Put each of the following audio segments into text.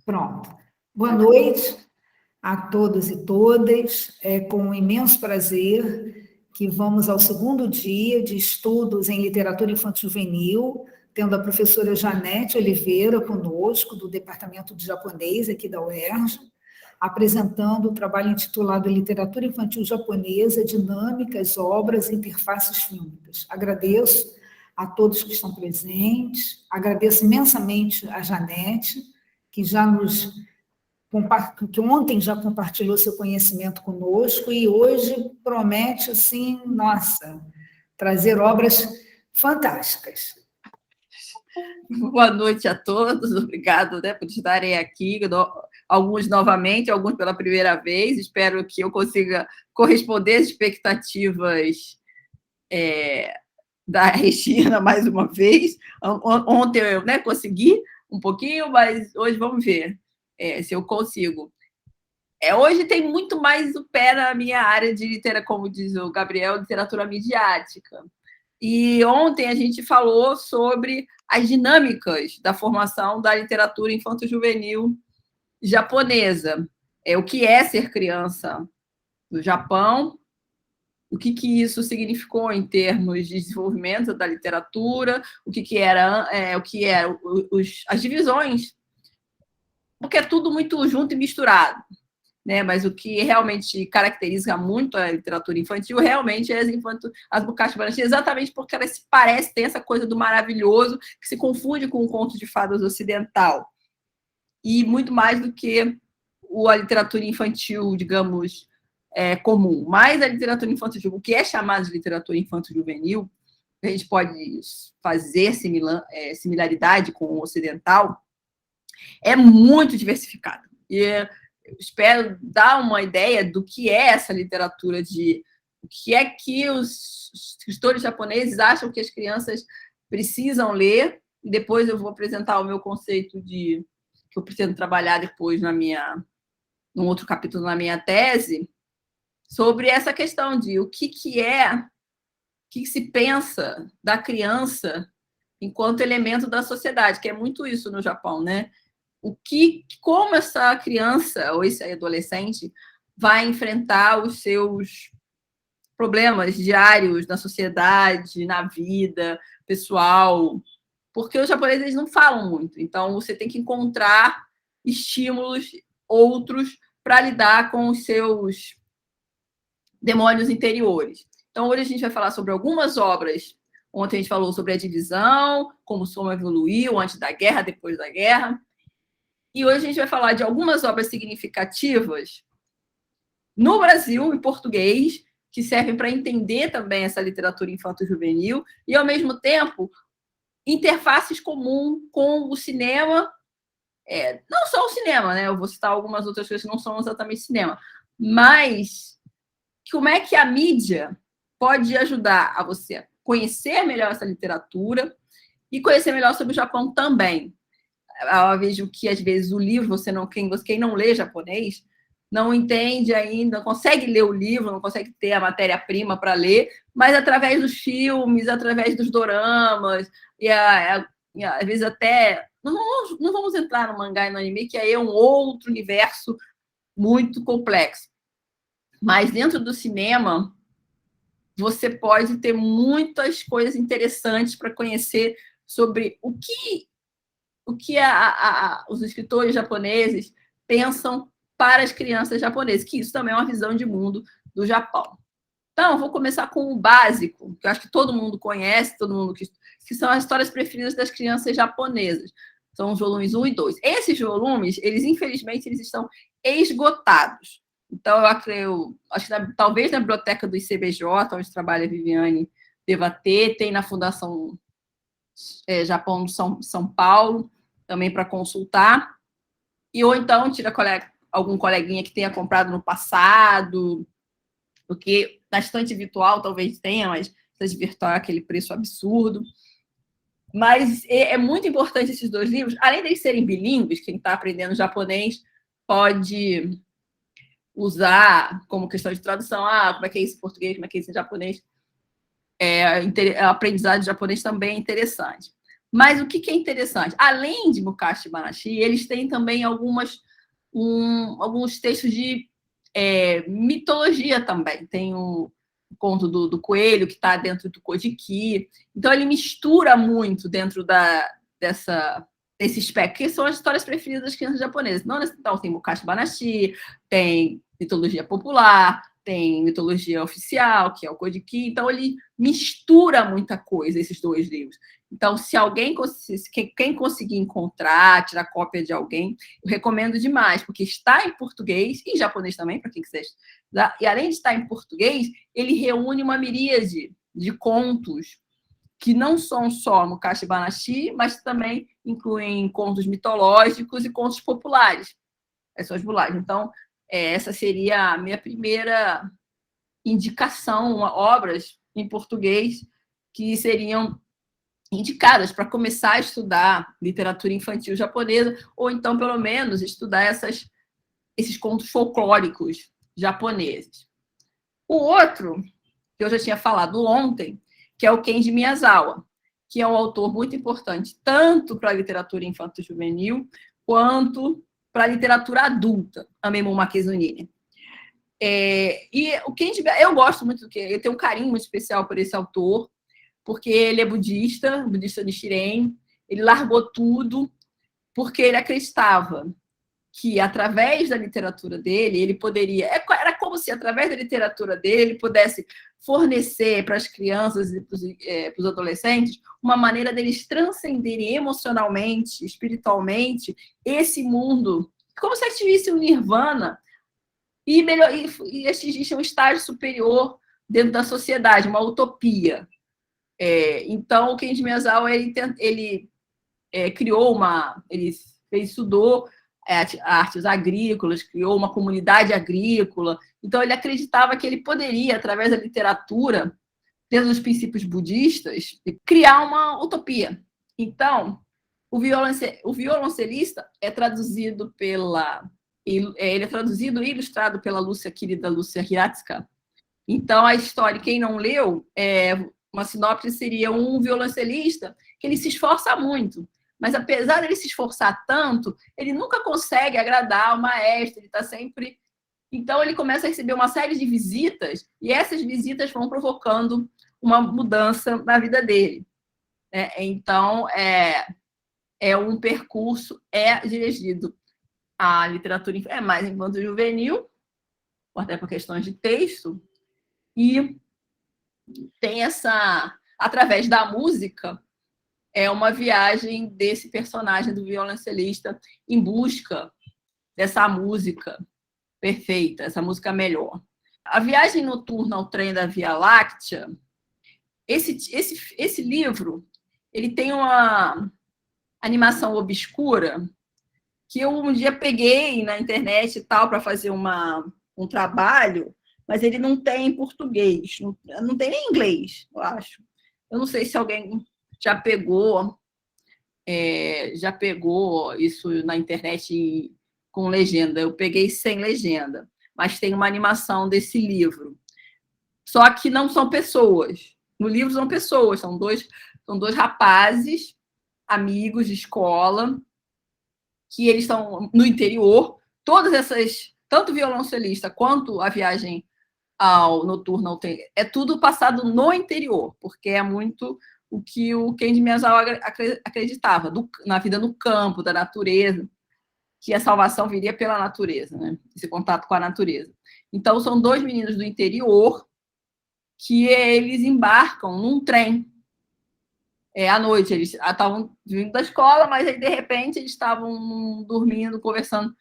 Pronto. Boa noite a todos e todas. É com um imenso prazer que vamos ao segundo dia de estudos em literatura infanto-juvenil, tendo a professora Janete Oliveira conosco, do Departamento de Japonês aqui da UERJ, apresentando o trabalho intitulado Literatura Infantil Japonesa, Dinâmicas, Obras e Interfaces Fílmicas. Agradeço a todos que estão presentes, agradeço imensamente a Janete, que que ontem já compartilhou seu conhecimento conosco e hoje promete, assim, nossa, trazer obras fantásticas. Boa noite a todos, obrigado, né, por estarem aqui, alguns novamente, alguns pela primeira vez, espero que eu consiga corresponder às expectativas da Regina mais uma vez. Ontem eu, né, consegui um pouquinho, mas hoje vamos ver se eu consigo. Hoje tem muito mais o pé na minha área de literatura, como diz o Gabriel, literatura midiática. E ontem a gente falou sobre as dinâmicas da formação da literatura infanto-juvenil japonesa. O que é ser criança no Japão, o que isso significou em termos de desenvolvimento da literatura, as divisões, porque é tudo muito junto e misturado. Né? Mas o que realmente caracteriza muito a literatura infantil realmente é as Bukashima Banachini, exatamente porque ela se parece, tem essa coisa do maravilhoso que se confunde com o conto de fadas ocidental. E muito mais do que a literatura infantil, digamos, comum. Mas a literatura infantil, o que é chamado de literatura infanto-juvenil, a gente pode fazer similaridade com o ocidental, é muito diversificada. E espero dar uma ideia do que é essa literatura, o que é que os escritores japoneses acham que as crianças precisam ler, e depois eu vou apresentar o meu conceito que eu pretendo trabalhar depois num outro capítulo na minha tese, sobre essa questão de o que se pensa da criança enquanto elemento da sociedade, que é muito isso no Japão, né? Como essa criança ou esse adolescente vai enfrentar os seus problemas diários na sociedade, na vida pessoal, porque os japoneses não falam muito, então você tem que encontrar estímulos outros para lidar com os seus demônios interiores. Então, hoje a gente vai falar sobre algumas obras. Ontem a gente falou sobre a divisão, como o Soma evoluiu antes da guerra, depois da guerra. E hoje a gente vai falar de algumas obras significativas no Brasil, em português, que servem para entender também essa literatura infanto-juvenil e, ao mesmo tempo, interfaces comuns com o cinema, não só o cinema, né? Eu vou citar algumas outras coisas que não são exatamente cinema, mas como é que a mídia pode ajudar a você conhecer melhor essa literatura e conhecer melhor sobre o Japão também. Eu vejo que, às vezes, o livro, quem não lê japonês, não entende ainda, não consegue ler o livro, não consegue ter a matéria-prima para ler, mas através dos filmes, através dos doramas, e às vezes até... Não vamos entrar no mangá e no anime, que aí é um outro universo muito complexo. Mas dentro do cinema, você pode ter muitas coisas interessantes para conhecer sobre o que os escritores japoneses pensam para as crianças japonesas, que isso também é uma visão de mundo do Japão. Então, vou começar com o básico, que eu acho que todo mundo conhece, todo mundo que são as histórias preferidas das crianças japonesas. São os volumes 1 e 2. Esses volumes, infelizmente, eles estão esgotados. Então, eu acho que talvez na biblioteca do ICBJ, onde trabalha a Viviane, deva ter, tem na Fundação Japão de São Paulo, também para consultar. Ou então, tira algum coleguinha que tenha comprado no passado, porque na estante virtual talvez tenha, mas na estante virtual é aquele preço absurdo. Mas é muito importante esses dois livros, além de eles serem bilíngues, quem está aprendendo japonês pode usar como questão de tradução, como é que é isso em português, como é que é isso em japonês. O aprendizado de japonês também é interessante. Mas o que é interessante? Além de Mukashi Banashi, eles têm também alguns textos de mitologia também. Tem o conto do coelho, que está dentro do Kojiki. Então, ele mistura muito dentro desse espectro, que são as histórias preferidas das crianças japonesas. Então, tem Mukashi Banashi, tem mitologia popular, tem mitologia oficial, que é o Kojiki. Então, ele mistura muita coisa, esses dois livros. Então, se quem conseguir encontrar, tirar cópia de alguém, eu recomendo demais, porque está em português e em japonês também, para quem quiser estudar. E além de estar em português, ele reúne uma miríade de contos que não são só Mukashi Banashi, mas também incluem contos mitológicos e contos populares. Essas populares. Então, essa seria a minha primeira indicação, obras em português que seriam indicadas para começar a estudar literatura infantil japonesa, ou então, pelo menos, estudar esses contos folclóricos japoneses. O outro, que eu já tinha falado ontem, que é o Kenji Miyazawa, que é um autor muito importante, tanto para a literatura infanto-juvenil, quanto para a literatura adulta, a Memon Makizunine. E o Kenji, eu gosto muito, eu tenho um carinho muito especial por esse autor, porque ele é budista Nichiren, ele largou tudo, porque ele acreditava que, através da literatura dele, ele poderia... Era como se, através da literatura dele, ele pudesse fornecer para as crianças e para os adolescentes uma maneira deles transcenderem emocionalmente, espiritualmente, esse mundo, como se atingisse um nirvana e atingisse um estágio superior dentro da sociedade, uma utopia. Então, o Kenji Miyazawa, ele estudou artes agrícolas, criou uma comunidade agrícola. Então, ele acreditava que ele poderia, através da literatura, dentro dos princípios budistas, criar uma utopia. Então, o violoncelista é traduzido ele é traduzido e ilustrado pela querida Lúcia Hiratsuka. Então, a história, quem não leu, uma sinopse seria um violoncelista que ele se esforça muito, mas apesar de ele se esforçar tanto, ele nunca consegue agradar o maestro, ele está sempre... Então, ele começa a receber uma série de visitas, e essas visitas vão provocando uma mudança na vida dele. Então, um percurso dirigido à literatura mais infanto-juvenil, até por questões de texto, e tem através da música, uma viagem desse personagem do violoncelista em busca dessa música perfeita, essa música melhor. A Viagem Noturna ao Trem da Via Láctea, esse livro, ele tem uma animação obscura que eu um dia peguei na internet e tal para fazer um trabalho, mas ele não tem em português, não tem nem em inglês, eu acho. Eu não sei se alguém já pegou isso na internet com legenda. Eu peguei sem legenda, mas tem uma animação desse livro. Só que não são pessoas. No livro são pessoas, são dois rapazes, amigos de escola, que eles estão no interior. Todas essas, tanto o violoncelista quanto a viagem ao noturno, é tudo passado no interior, porque é muito o que o Kenji Miyazawa acreditava, na vida no campo, da natureza, que a salvação viria pela natureza, né? Esse contato com a natureza. Então, são dois meninos do interior que eles embarcam num trem. À noite, eles estavam vindo da escola, mas aí, de repente, eles estavam dormindo, conversando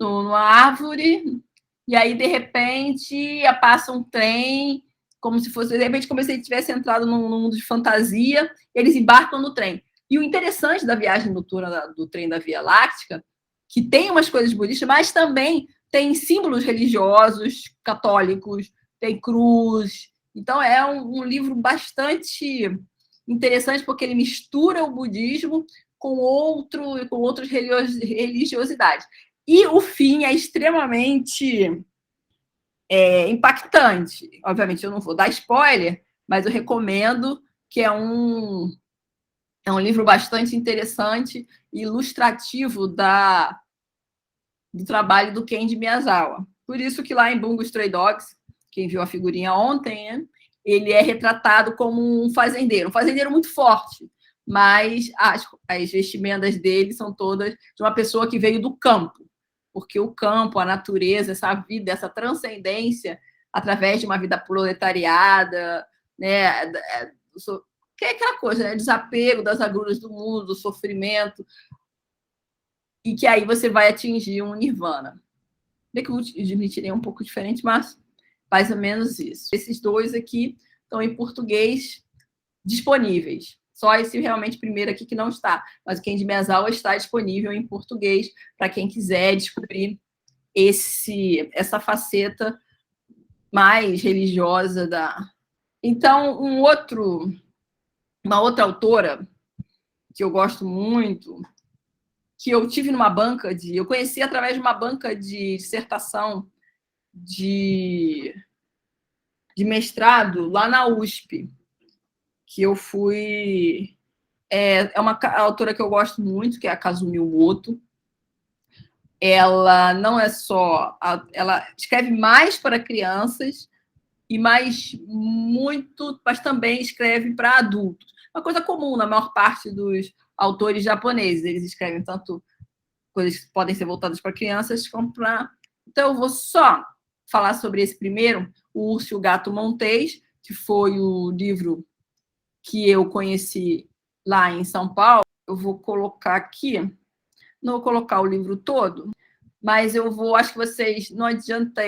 numa árvore, e aí, de repente, passa um trem, como se fosse, de repente, como se ele tivesse entrado num mundo de fantasia, eles embarcam no trem. E o interessante da viagem noturna do trem da Via Láctea, que tem umas coisas budistas, mas também tem símbolos religiosos, católicos, tem cruz. Então, é um livro bastante interessante, porque ele mistura o budismo com outras religiosidades. E o fim é extremamente impactante. Obviamente, eu não vou dar spoiler, mas eu recomendo, que é um É um livro bastante interessante e ilustrativo do trabalho do Kenji Miyazawa. Por isso que lá em Bungo Stray Dogs, quem viu a figurinha ontem, né, ele é retratado como um fazendeiro muito forte, mas as vestimentas dele são todas de uma pessoa que veio do campo, porque o campo, a natureza, essa vida, essa transcendência, através de uma vida proletariada, né, que é aquela coisa, né, desapego das agruras do mundo, do sofrimento, e que aí você vai atingir um nirvana. Bem que eu admitirei um pouco diferente, mas mais ou menos isso. Esses dois aqui estão em português disponíveis. Só esse realmente primeiro aqui que não está. Mas o Kenji Miyazawa está disponível em português para quem quiser descobrir essa faceta mais religiosa da... Então, uma outra autora que eu gosto muito, que eu tive numa banca eu conheci através de uma banca de dissertação de mestrado lá na USP, que eu fui... É uma autora que eu gosto muito, que é a Kazumi Moto. Ela não é só... Ela escreve mais para crianças, mas também escreve para adultos. Uma coisa comum na maior parte dos autores japoneses. Eles escrevem tanto coisas que podem ser voltadas para crianças como para... Então, eu vou só falar sobre esse primeiro, O Urso e o Gato Montês, que foi o livro que eu conheci lá em São Paulo. Eu vou colocar aqui, não vou colocar o livro todo, mas acho que vocês, não adianta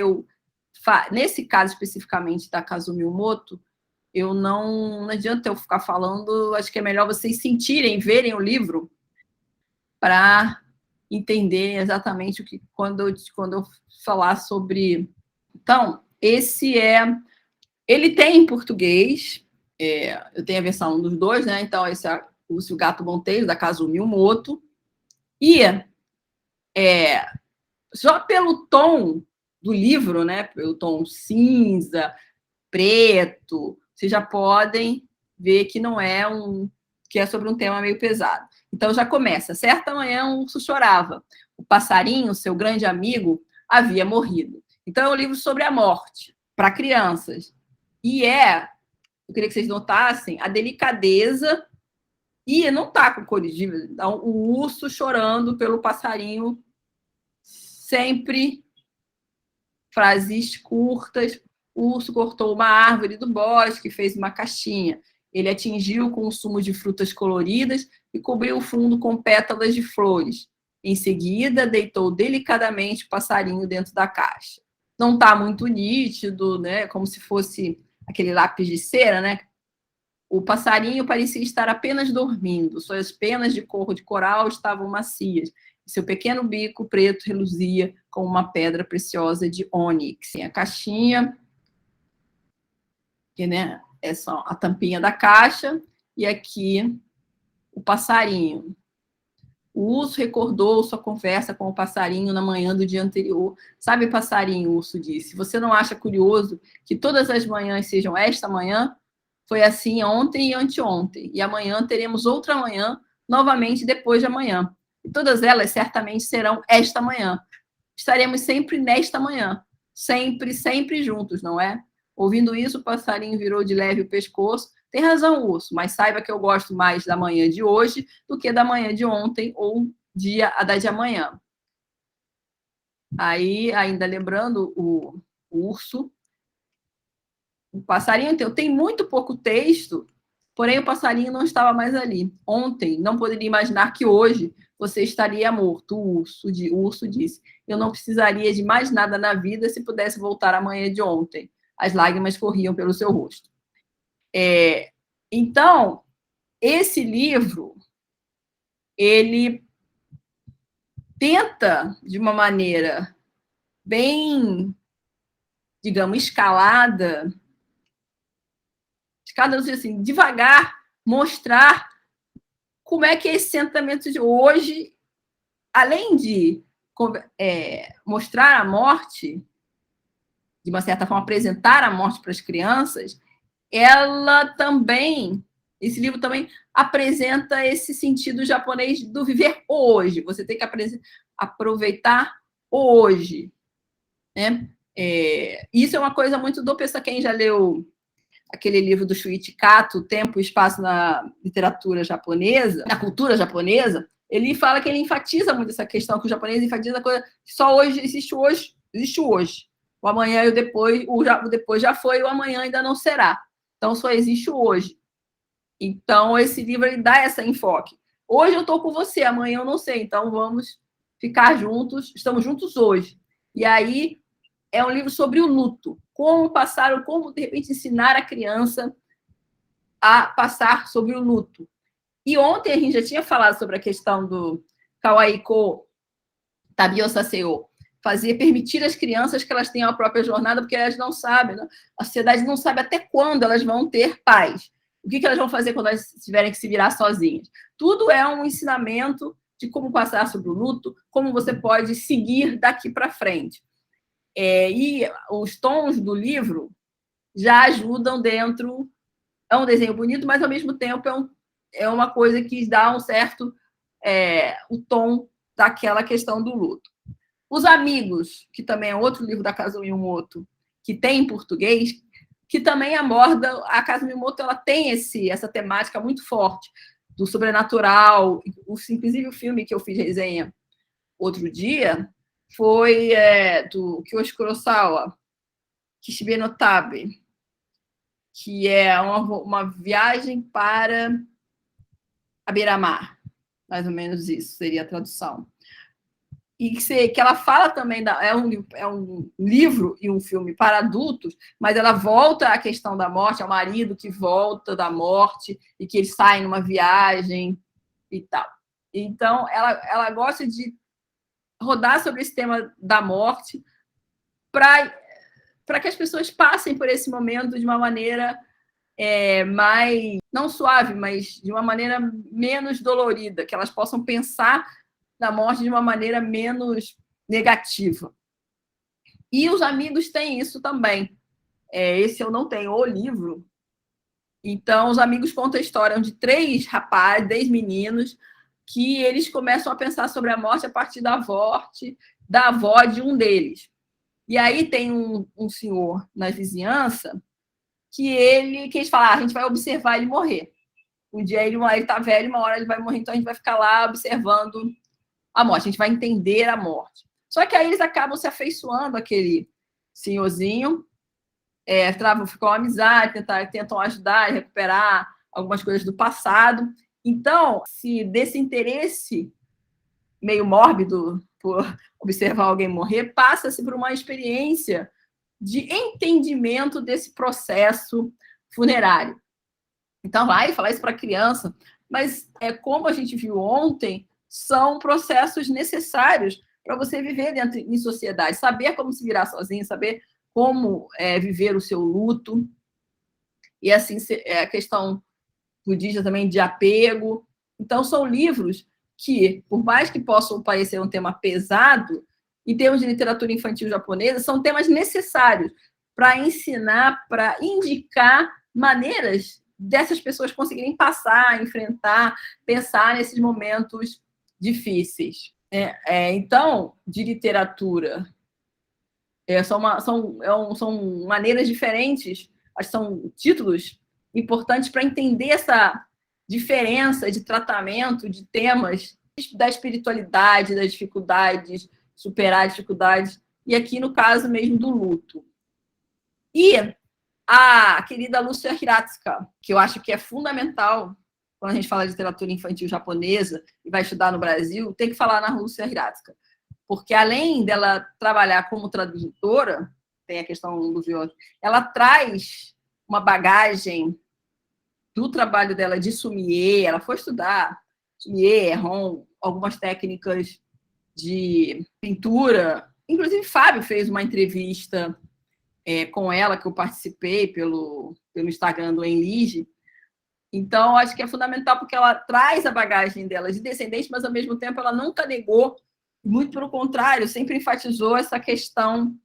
nesse caso especificamente da Kazumi Moto, não adianta eu ficar falando, acho que é melhor vocês sentirem, verem o livro para entender exatamente quando eu falar sobre... Então, ele tem em português, eu tenho a versão dos dois, né? Então, esse é o Gato Monteiro, da Kazumi Moto, e só pelo tom do livro, né? Pelo tom cinza, preto, vocês já podem ver que não é que é sobre um tema meio pesado. Então já começa. Certa manhã um urso chorava. O passarinho, seu grande amigo, havia morrido. Então é um livro sobre a morte para crianças. E eu queria que vocês notassem a delicadeza, e não está com cores vivas. Então, o urso chorando pelo passarinho, sempre frases curtas. O urso cortou uma árvore do bosque e fez uma caixinha. Ele atingiu com um sumo de frutas coloridas e cobriu o fundo com pétalas de flores. Em seguida, deitou delicadamente o passarinho dentro da caixa. Não está muito nítido, né? Como se fosse aquele lápis de cera, né? O passarinho parecia estar apenas dormindo. Suas penas de cor de coral estavam macias. Seu pequeno bico preto reluzia como uma pedra preciosa de ônix. A caixinha, que, né, é só a tampinha da caixa, e aqui o passarinho. O urso recordou sua conversa com o passarinho na manhã do dia anterior. Sabe, passarinho, o urso disse, você não acha curioso que todas as manhãs sejam esta manhã? Foi assim ontem e anteontem, e amanhã teremos outra manhã, novamente depois de amanhã. E todas elas certamente serão esta manhã. Estaremos sempre nesta manhã, sempre, sempre juntos, não é? Ouvindo isso, o passarinho virou de leve o pescoço. Tem razão, urso, mas saiba que eu gosto mais da manhã de hoje do que da manhã de ontem ou da de amanhã. Aí, ainda lembrando o urso, o passarinho tem muito pouco texto, porém o passarinho não estava mais ali. Ontem, não poderia imaginar que hoje você estaria morto. O urso disse, eu não precisaria de mais nada na vida se pudesse voltar à manhã de ontem. As lágrimas corriam pelo seu rosto. Então, esse livro, ele tenta, de uma maneira bem, digamos, escalada, assim, devagar, mostrar como é que esse sentimento de hoje, além de mostrar a morte, de uma certa forma, apresentar a morte para as crianças, ela também Esse livro também apresenta esse sentido japonês do viver hoje. Você tem que aproveitar hoje, né? Isso é uma coisa muito do Pensa. Quem já leu aquele livro do Shuichi Kato, Tempo e Espaço na Literatura Japonesa, na cultura japonesa, ele fala que ele enfatiza muito essa questão, que o japonês enfatiza a coisa que só hoje existe hoje. O amanhã e o depois já foi, o amanhã ainda não será. Então, só existe o hoje. Então, esse livro ele dá esse enfoque. Hoje eu estou com você, amanhã eu não sei. Então, vamos ficar juntos. Estamos juntos hoje. E aí, é um livro sobre o luto. Como, de repente, ensinar a criança a passar sobre o luto. E ontem a gente já tinha falado sobre a questão do Kawaii-ko Tabio Saseo. Permitir às crianças que elas tenham a própria jornada, porque elas não sabem, né? A sociedade não sabe até quando elas vão ter paz. O que elas vão fazer quando elas tiverem que se virar sozinhas? Tudo é um ensinamento de como passar sobre o luto, como você pode seguir daqui para frente. E os tons do livro já ajudam dentro. É um desenho bonito, mas, ao mesmo tempo, é uma coisa que dá um certo o tom daquela questão do luto. Os Amigos, que também é outro livro da Kazuo Miyamoto, que tem em português, que também aborda... A Kazuo Miyamoto ela tem essa temática muito forte do sobrenatural. Inclusive, o filme que eu fiz resenha outro dia foi do Kiyoshi Kurosawa, Kishibe no Tabe, que é uma viagem para a beira-mar. Mais ou menos isso seria a tradução. E que ela fala também, é um livro e um filme para adultos, mas ela volta à questão da morte, é o marido que volta da morte e que ele sai numa viagem e tal. Então, ela gosta de rodar sobre esse tema da morte para que as pessoas passem por esse momento de uma maneira mais, não suave, mas de uma maneira menos dolorida, que elas possam pensar na morte de uma maneira menos negativa. E Os Amigos têm isso também. Esse eu não tenho o livro. Então, Os Amigos conta a história de 3 meninos, que eles começam a pensar sobre a morte a partir da avó de um deles. E aí tem um senhor na vizinhança que eles falam, a gente vai observar ele morrer. Um dia ele está velho, uma hora ele vai morrer, então a gente vai ficar lá observando a morte, a gente vai entender a morte. Só que aí eles acabam se afeiçoando àquele senhorzinho, ficam amizade, tentam ajudar, recuperar algumas coisas do passado. Então, desse interesse meio mórbido por observar alguém morrer, passa-se por uma experiência de entendimento desse processo funerário. Então, vai falar isso para a criança, mas como a gente viu ontem, são processos necessários para você viver em sociedade, saber como se virar sozinho, saber como viver o seu luto, e assim a questão budista também de apego. Então, são livros que, por mais que possam parecer um tema pesado, em termos de literatura infantil japonesa, são temas necessários para ensinar, para indicar maneiras dessas pessoas conseguirem passar, enfrentar, pensar nesses momentos difíceis. Então, de literatura, são maneiras diferentes, são títulos importantes para entender essa diferença de tratamento de temas da espiritualidade, das dificuldades, superar dificuldades, e aqui no caso mesmo do luto. E a querida Lúcia Hiratsuka, que eu acho que é fundamental quando a gente fala de literatura infantil japonesa e vai estudar no Brasil, tem que falar na Lúcia Hiratsuka, porque além dela trabalhar como tradutora, tem a questão do violão, ela traz uma bagagem do trabalho dela de sommelier, ela foi estudar sommelier, algumas técnicas de pintura. Inclusive, Fábio fez uma entrevista com ela, que eu participei pelo Instagram do Enlige. Então, acho que é fundamental, porque ela traz a bagagem dela de descendente, mas, ao mesmo tempo, ela nunca negou, muito pelo contrário, sempre enfatizou essa questão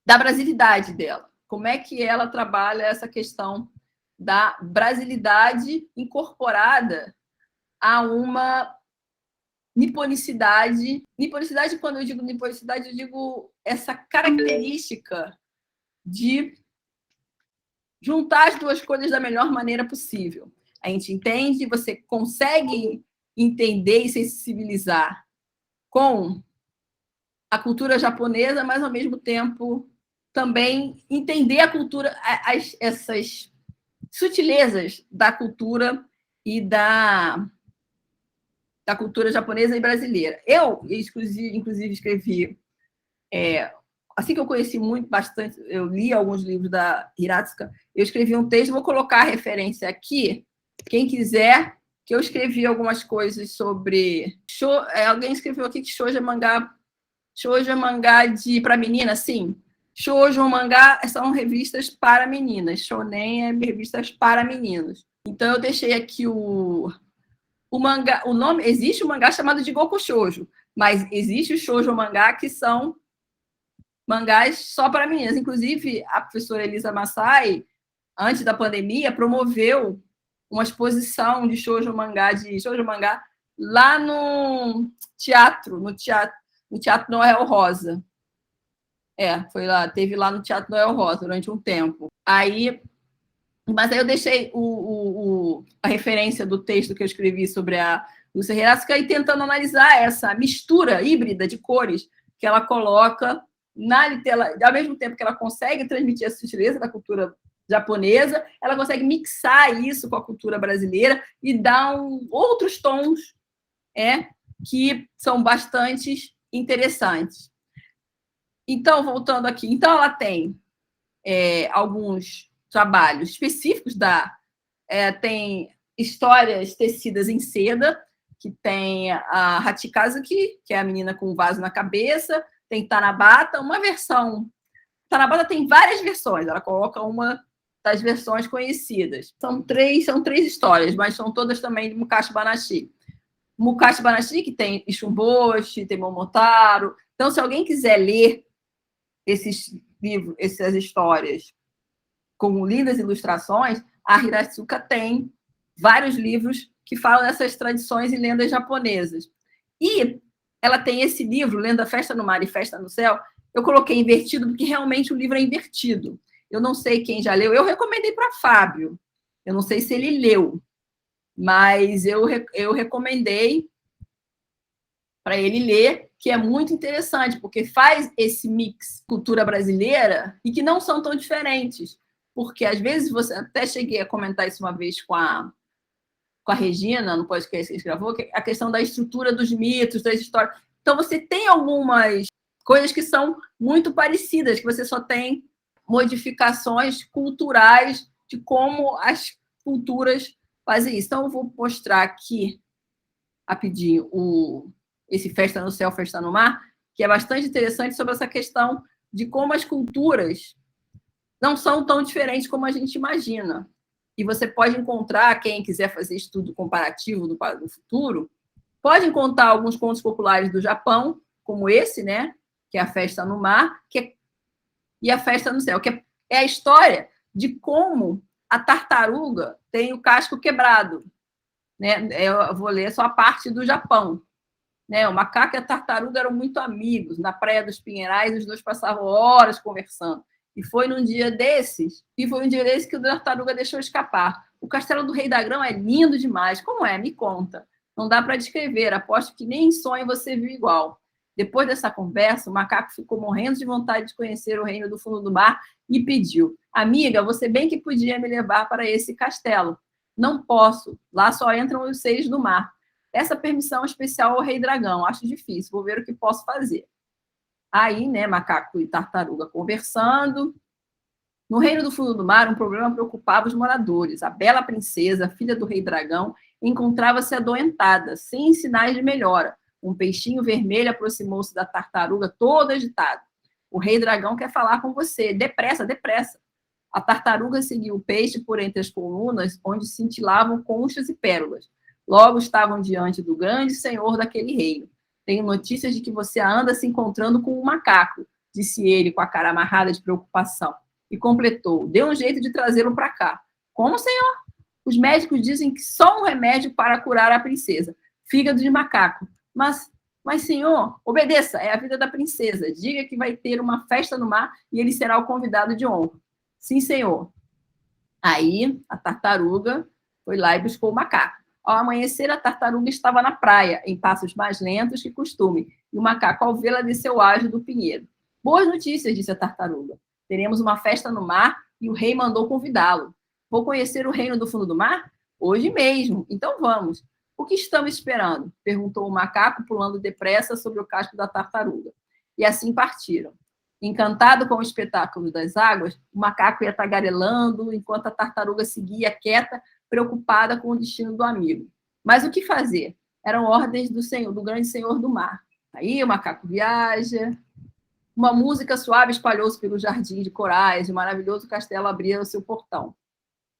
da brasilidade dela. Como é que ela trabalha essa questão da brasilidade incorporada a uma niponicidade. Niponicidade, quando eu digo niponicidade, eu digo essa característica de juntar as duas coisas da melhor maneira possível. A gente entende, você consegue entender e sensibilizar com a cultura japonesa, mas, ao mesmo tempo, também entender a cultura, essas sutilezas da cultura e da cultura japonesa e brasileira. Eu, inclusive, escrevi, assim que eu conheci bastante, eu li alguns livros da Hiratsuka, eu escrevi um texto, vou colocar a referência aqui, quem quiser, que eu escrevi algumas coisas sobre... alguém escreveu aqui que shoujo é mangá para menina, sim. Shoujo e mangá são revistas para meninas, shonen é revistas para meninos. Então, eu deixei aqui o mangá, o nome, existe um mangá chamado de Goku Shoujo, mas existe o shoujo mangá, que são mangás só para meninas. Inclusive, a professora Elisa Massai, antes da pandemia, promoveu uma exposição de shoujo mangá lá no Teatro Noel Rosa. Foi lá, teve lá no Teatro Noel Rosa durante um tempo. Mas aí eu deixei a referência do texto que eu escrevi sobre a Lúcia Hiratsuka e tentando analisar essa mistura híbrida de cores que ela coloca ao mesmo tempo que ela consegue transmitir a sutileza da cultura japonesa, ela consegue mixar isso com a cultura brasileira e dar outros tons que são bastante interessantes. Então, voltando aqui, ela tem alguns trabalhos específicos tem histórias tecidas em seda, que tem a Hachikazuki, que é a menina com o vaso na cabeça, tem Tanabata, uma versão... Tanabata tem várias versões, ela coloca uma das versões conhecidas. São três histórias, mas são todas também de Mukashi Banashi. Mukashi Banashi, que tem Ishumboshi, tem Momotaro. Então, se alguém quiser ler esses livros, essas histórias com lindas ilustrações, a Hiratsuka tem vários livros que falam dessas tradições e lendas japonesas. E ela tem esse livro, Lenda Festa no Mar e Festa no Céu. Eu coloquei invertido porque realmente o livro é invertido. Eu não sei quem já leu. Eu recomendei para Fábio. Eu não sei se ele leu, mas eu recomendei para ele ler, que é muito interessante, porque faz esse mix cultura brasileira e que não são tão diferentes. Porque, às vezes, até cheguei a comentar isso uma vez com a Regina, no podcast que a gente gravou, que é a questão da estrutura dos mitos, das histórias. Então, você tem algumas coisas que são muito parecidas, que você só tem modificações culturais de como as culturas fazem isso. Então, eu vou mostrar aqui, rapidinho, esse Festa no Céu, Festa no Mar, que é bastante interessante sobre essa questão de como as culturas não são tão diferentes como a gente imagina. E você pode encontrar, quem quiser fazer estudo comparativo do futuro, pode encontrar alguns contos populares do Japão, como esse, né? Que é a Festa no Mar, e a Festa no Céu, que é a história de como a tartaruga tem o casco quebrado. Né? Eu vou ler só a parte do Japão. Né? O macaco e a tartaruga eram muito amigos. Na Praia dos Pinheirais, os dois passavam horas conversando. E foi um dia desses que a tartaruga deixou escapar. O castelo do Rei da Grão é lindo demais. Como é? Me conta. Não dá para descrever. Aposto que nem em sonho você viu igual. Depois dessa conversa, o macaco ficou morrendo de vontade de conhecer o reino do fundo do mar e pediu: amiga, você bem que podia me levar para esse castelo. Não posso. Lá só entram os seres do mar. Essa permissão especial ao Rei Dragão. Acho difícil. Vou ver o que posso fazer. Aí, né, macaco e tartaruga conversando. No reino do fundo do mar, um problema preocupava os moradores. A bela princesa, filha do rei dragão, encontrava-se adoentada, sem sinais de melhora. Um peixinho vermelho aproximou-se da tartaruga, todo agitado. O rei dragão quer falar com você. Depressa, depressa. A tartaruga seguiu o peixe por entre as colunas, onde cintilavam conchas e pérolas. Logo estavam diante do grande senhor daquele reino. Tenho notícias de que você anda se encontrando com um macaco, disse ele com a cara amarrada de preocupação. E completou: dê um jeito de trazê-lo para cá. Como, Senhor? Os médicos dizem que só um remédio para curar a princesa. Fígado de macaco. Mas, Senhor, obedeça, é a vida da princesa. Diga que vai ter uma festa no mar e ele será o convidado de honra. Sim, Senhor. Aí, a tartaruga foi lá e buscou o macaco. Ao amanhecer, a tartaruga estava na praia, em passos mais lentos que costume, e o macaco, ao vê-la, desceu ágil do pinheiro. Boas notícias, disse a tartaruga. Teremos uma festa no mar e o rei mandou convidá-lo. Vou conhecer o reino do fundo do mar? Hoje mesmo. Então vamos. O que estamos esperando? Perguntou o macaco, pulando depressa sobre o casco da tartaruga. E assim partiram. Encantado com o espetáculo das águas, o macaco ia tagarelando, enquanto a tartaruga seguia quieta, preocupada com o destino do amigo. Mas o que fazer? Eram ordens do senhor, do grande senhor do mar. Aí o macaco viaja. Uma música suave espalhou-se pelo jardim de corais, e o maravilhoso castelo abria o seu portão.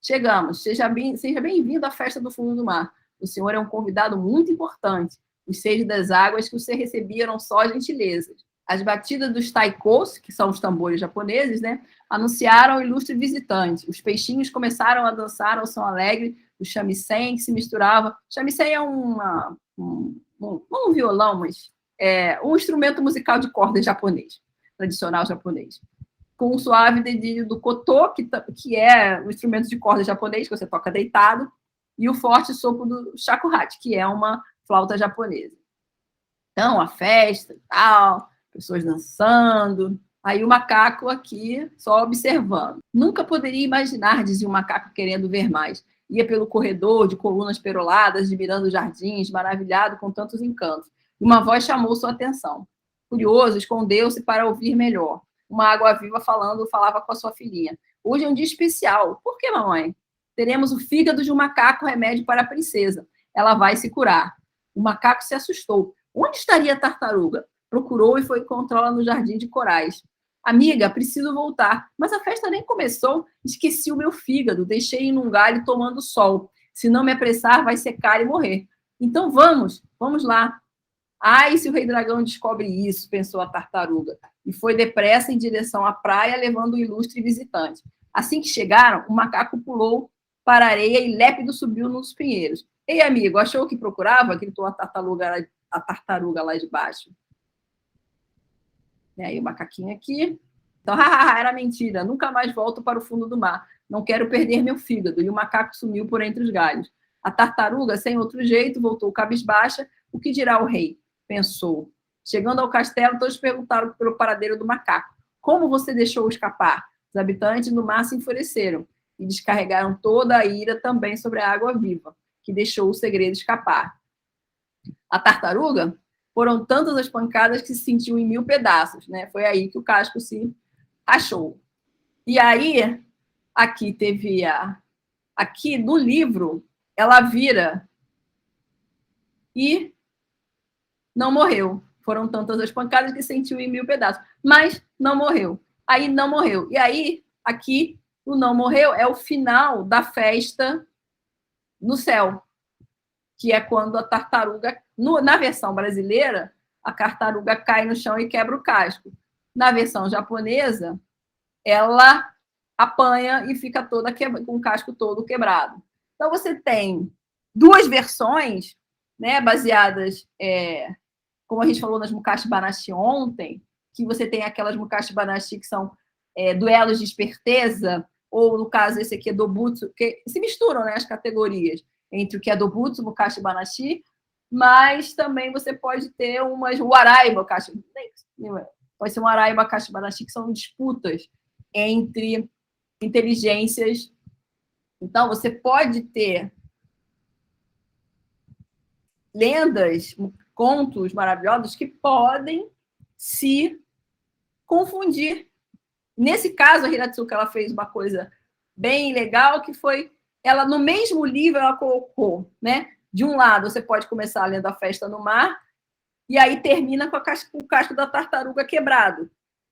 Chegamos. Seja bem-vindo à festa do fundo do mar. O senhor é um convidado muito importante. Os seis das águas que você recebia eram só gentilezas. As batidas dos taikos, que são os tambores japoneses, né, anunciaram o ilustre visitante. Os peixinhos começaram a dançar ao som alegre do shamisen, que se misturava. Shamisen é um violão, mas é um instrumento musical de cordas japonês, tradicional japonês. Com o suave dedilho do koto, que é um instrumento de corda japonês, que você toca deitado, e o forte sopro do shakuhachi, que é uma flauta japonesa. Então, a festa e tal, pessoas dançando, aí o macaco aqui só observando. Nunca poderia imaginar, dizia o macaco querendo ver mais. Ia pelo corredor de colunas peroladas, admirando os jardins, maravilhado com tantos encantos. E uma voz chamou sua atenção. Curioso, escondeu-se para ouvir melhor. Uma água-viva falava com a sua filhinha. Hoje é um dia especial. Por que, mamãe? Teremos o fígado de um macaco, remédio para a princesa. Ela vai se curar. O macaco se assustou. Onde estaria a tartaruga? Procurou e foi encontrá-la no jardim de corais. Amiga, preciso voltar. Mas a festa nem começou. Esqueci o meu fígado. Deixei num galho tomando sol. Se não me apressar, vai secar e morrer. Então vamos lá. Ai, se o rei dragão descobre isso, pensou a tartaruga, e foi depressa em direção à praia, levando o ilustre visitante. Assim que chegaram, o macaco pulou para a areia e lépido subiu nos pinheiros. Ei, amigo, achou o que procurava? Gritou a tartaruga lá de baixo. E aí o macaquinho aqui. Então, era mentira, nunca mais volto para o fundo do mar. Não quero perder meu fígado. E o macaco sumiu por entre os galhos. A tartaruga, sem outro jeito, voltou cabisbaixa. O que dirá o rei? Pensou. Chegando ao castelo, todos perguntaram pelo paradeiro do macaco. Como você deixou-o escapar? Os habitantes do mar se enfureceram e descarregaram toda a ira também sobre a água-viva, que deixou o segredo escapar. A tartaruga, foram tantas as pancadas que se sentiu em 1000 pedaços, né? Foi aí que o casco se rachou. E aí, aqui no livro, ela vira e não morreu. Foram tantas as pancadas que sentiu em 1000 pedaços. Mas não morreu. Aí não morreu. E aí, aqui, o não morreu é o final da festa no céu. Que é quando a tartaruga... Na versão brasileira, a tartaruga cai no chão e quebra o casco. Na versão japonesa, ela apanha e fica toda com o casco todo quebrado. Então, você tem duas versões, né, baseadas... como a gente falou nas Mukashi Banashi ontem, que você tem aquelas Mukashi Banashi que são duelos de esperteza, ou, no caso, esse aqui é Dobutsu, que se misturam, né, as categorias entre o que é Dobutsu, Mukashi Banashi, mas também você pode ter umas Warai Mukashi, pode ser um Warai Mukashi Banashi, que são disputas entre inteligências. Então, você pode ter lendas, contos maravilhosos que podem se confundir. Nesse caso, a Hiratsuka, ela fez uma coisa bem legal, que foi, ela no mesmo livro, ela colocou, né? De um lado, você pode começar lendo A Festa no Mar, e aí termina com o casco da tartaruga quebrado.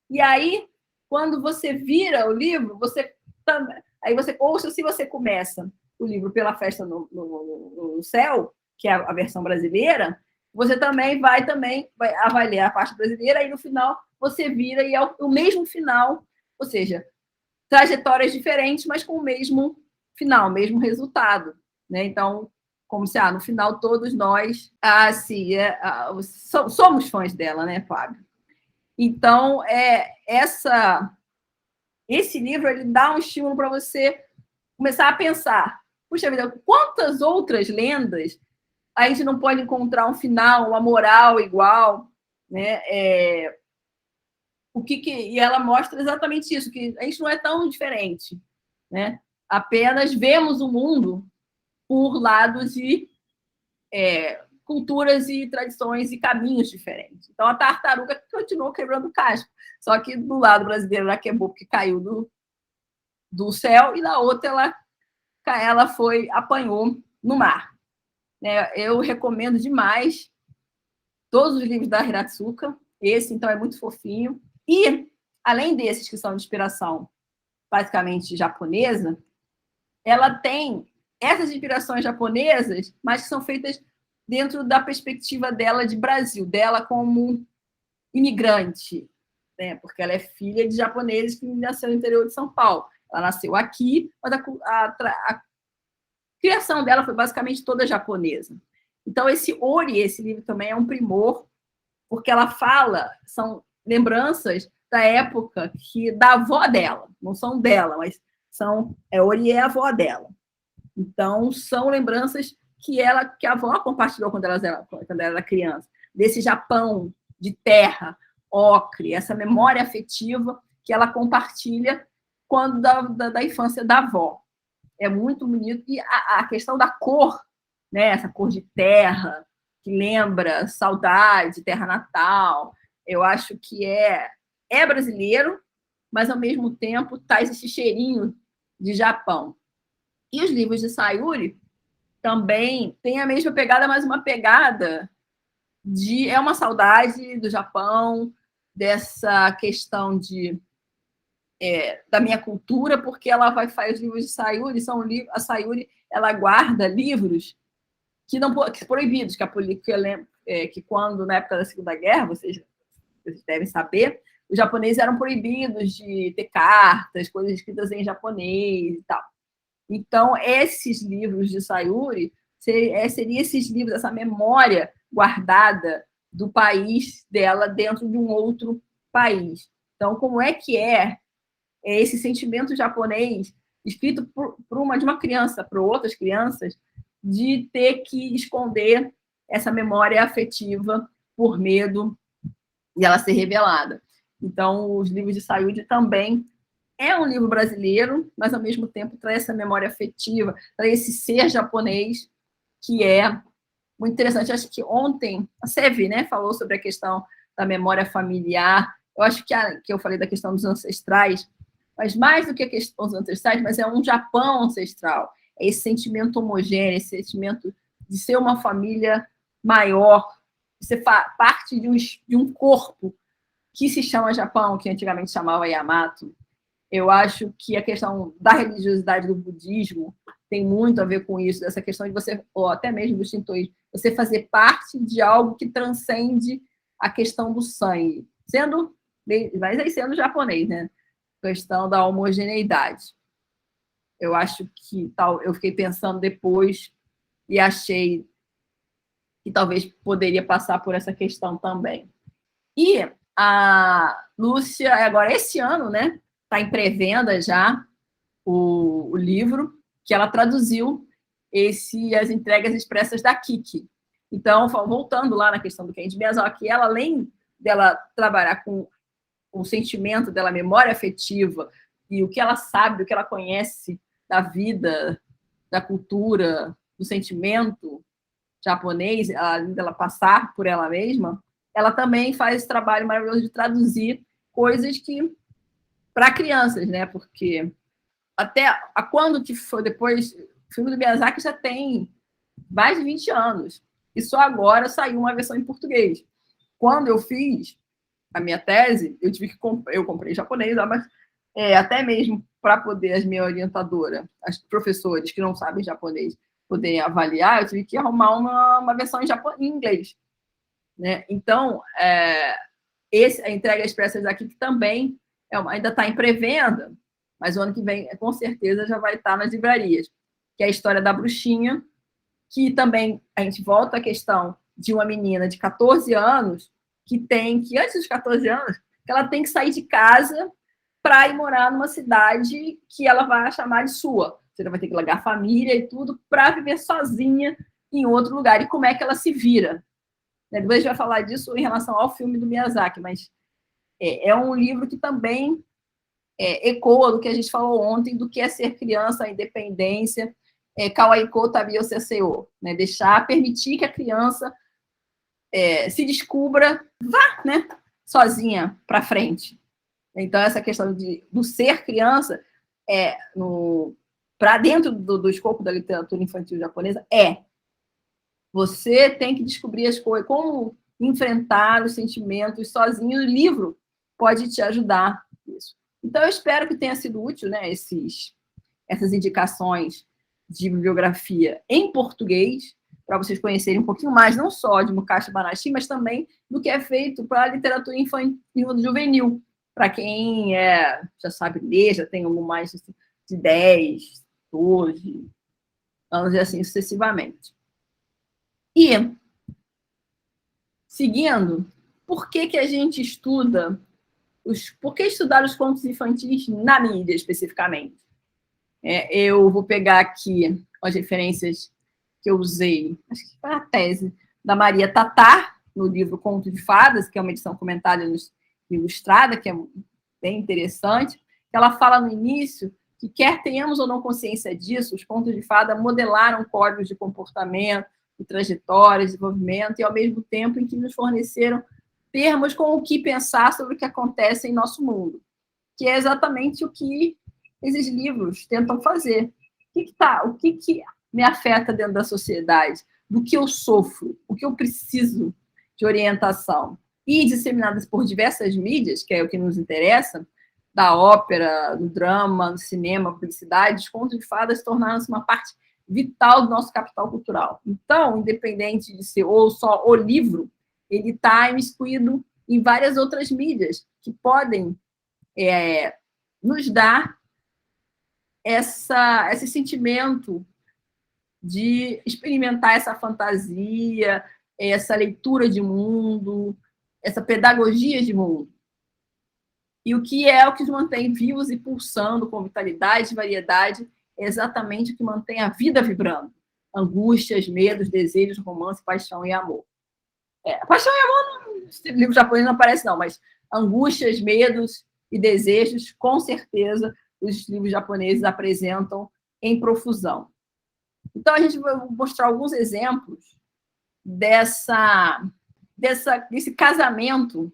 E aí, quando você vira o livro, ou se você começa o livro pela Festa no Céu, que é a versão brasileira, você também vai ler a parte brasileira, e no final você vira e é o mesmo final, ou seja, trajetórias diferentes, mas com o mesmo final, mesmo resultado, né? Então, como se, no final, todos nós, somos fãs dela, né, Fábio? Então, esse livro, ele dá um estímulo para você começar a pensar, puxa vida, quantas outras lendas a gente não pode encontrar um final, uma moral igual, né? E ela mostra exatamente isso, que a gente não é tão diferente, né? Apenas vemos o mundo por lados de culturas e tradições e caminhos diferentes. Então, a tartaruga continuou quebrando casco, só que do lado brasileiro ela quebrou porque caiu do céu, e da outra ela apanhou no mar. Eu recomendo demais todos os livros da Hiratsuka. Esse, então, é muito fofinho. E, além desses que são de inspiração basicamente japonesa, ela tem essas inspirações japonesas, mas que são feitas dentro da perspectiva dela de Brasil, dela como imigrante, né? Porque ela é filha de japoneses que nasceu no interior de São Paulo. Ela nasceu aqui, mas a criação dela foi basicamente toda japonesa. Então, esse livro também é um primor, porque ela são lembranças da época da avó dela, não são dela, mas Ori é a avó dela. Então, são lembranças que a avó compartilhou quando ela era criança, desse Japão de terra, ocre, essa memória afetiva que ela compartilha da infância da avó. É muito bonito. E a questão da cor, né? Essa cor de terra, que lembra saudade, terra natal, eu acho que é brasileiro, mas, ao mesmo tempo, traz esse cheirinho de Japão. E os livros de Sayuri também têm a mesma pegada, mas uma pegada é uma saudade do Japão, dessa questão da minha cultura, porque ela faz os livros de Sayuri, a Sayuri, ela guarda livros que proibidos, que quando, na época da Segunda Guerra, vocês devem saber, os japoneses eram proibidos de ter cartas, coisas escritas em japonês e tal. Então, esses livros de Sayuri seriam esses livros, essa memória guardada do país dela dentro de um outro país. Então, como é que é esse sentimento japonês escrito de uma criança para outras crianças, de ter que esconder essa memória afetiva por medo de ela ser revelada. Então, os livros de Sayuri também é um livro brasileiro, mas, ao mesmo tempo, traz essa memória afetiva, traz esse ser japonês, que é muito interessante. Acho que ontem a Sevi, né, falou sobre a questão da memória familiar. Eu acho que eu falei da questão dos ancestrais, mas mais do que a questão dos ancestrais, mas é um Japão ancestral. É esse sentimento homogêneo, esse sentimento de ser uma família maior, de ser parte de um corpo que se chama Japão, que antigamente chamava Yamato. Eu acho que a questão da religiosidade do budismo tem muito a ver com isso, dessa questão de você, ou até mesmo do shintoísmo, você fazer parte de algo que transcende a questão do sangue, mas aí sendo japonês, né? A questão da homogeneidade. Eu acho que eu fiquei pensando depois e achei que talvez poderia passar por essa questão também. E a Lúcia, agora esse ano, né? Está em pré-venda já o livro, que ela traduziu as entregas expressas da Kiki. Então, voltando lá na questão do Kenji Miyazaki, ela, além dela trabalhar com o sentimento dela, a memória afetiva, e o que ela sabe, o que ela conhece da vida, da cultura, do sentimento japonês, além dela passar por ela mesma, ela também faz esse trabalho maravilhoso de traduzir coisas para crianças, né? Porque até quando que foi depois, o filme do Miyazaki já tem mais de 20 anos, e só agora saiu uma versão em português. Quando eu fiz a minha tese, eu comprei em japonês, mas até mesmo para poder as minha orientadora, as professores que não sabem japonês, poderem avaliar, eu tive que arrumar uma versão em inglês, né? Então, a entrega expressa aqui, que também ainda está em pré-venda, mas o ano que vem, com certeza, já vai estar nas livrarias, que é a história da bruxinha, que também a gente volta à questão de uma menina de 14 anos que antes dos 14 anos, que ela tem que sair de casa para ir morar numa cidade que ela vai chamar de sua. Você vai ter que largar a família e tudo para viver sozinha em outro lugar. E como é que ela se vira? Depois a gente vai falar disso em relação ao filme do Miyazaki, mas é um livro que também ecoa do que a gente falou ontem, do que é ser criança, a independência, Kawaii-ko Tabi Oseseo, né? Permitir que a criança se descubra, vá, né, sozinha para frente. Então, essa questão do ser criança para dentro do escopo da literatura infantil japonesa você tem que descobrir as coisas, como enfrentar os sentimentos sozinho. O livro pode te ajudar nisso. Então, eu espero que tenha sido útil, né, essas indicações de bibliografia em português, para vocês conhecerem um pouquinho mais, não só de Mukashi Banashi, mas também do que é feito para a literatura infantil juvenil, para quem já sabe ler, já tem algo mais de 10, 12 anos e assim sucessivamente. E, seguindo, por que a gente estuda, por que estudar os contos infantis na mídia, especificamente? Eu vou pegar aqui as referências que eu usei, acho que foi a tese da Maria Tatar, no livro Conto de Fadas, que é uma edição comentada e ilustrada, que é bem interessante. Ela fala no início que, quer tenhamos ou não consciência disso, os contos de fada modelaram códigos de comportamento, de trajetórias, de desenvolvimento, e ao mesmo tempo em que nos forneceram termos com o que pensar sobre o que acontece em nosso mundo, que é exatamente o que esses livros tentam fazer. O que me afeta dentro da sociedade? Do que eu sofro? O que eu preciso de orientação? E disseminadas por diversas mídias, que é o que nos interessa, da ópera, do drama, do cinema, publicidade, os contos de fadas tornaram-se uma parte vital do nosso capital cultural. Então, independente de ser ou só o livro, ele está imiscuído em várias outras mídias que podem nos dar esse sentimento de experimentar essa fantasia, essa leitura de mundo, essa pedagogia de mundo. E o que nos mantém vivos e pulsando com vitalidade e variedade é exatamente o que mantém a vida vibrando. Angústias, medos, desejos, romance, paixão e amor. Paixão e amor, no livro japonês não aparece não, mas angústias, medos e desejos, com certeza, os livros japoneses apresentam em profusão. Então, a gente vai mostrar alguns exemplos desse casamento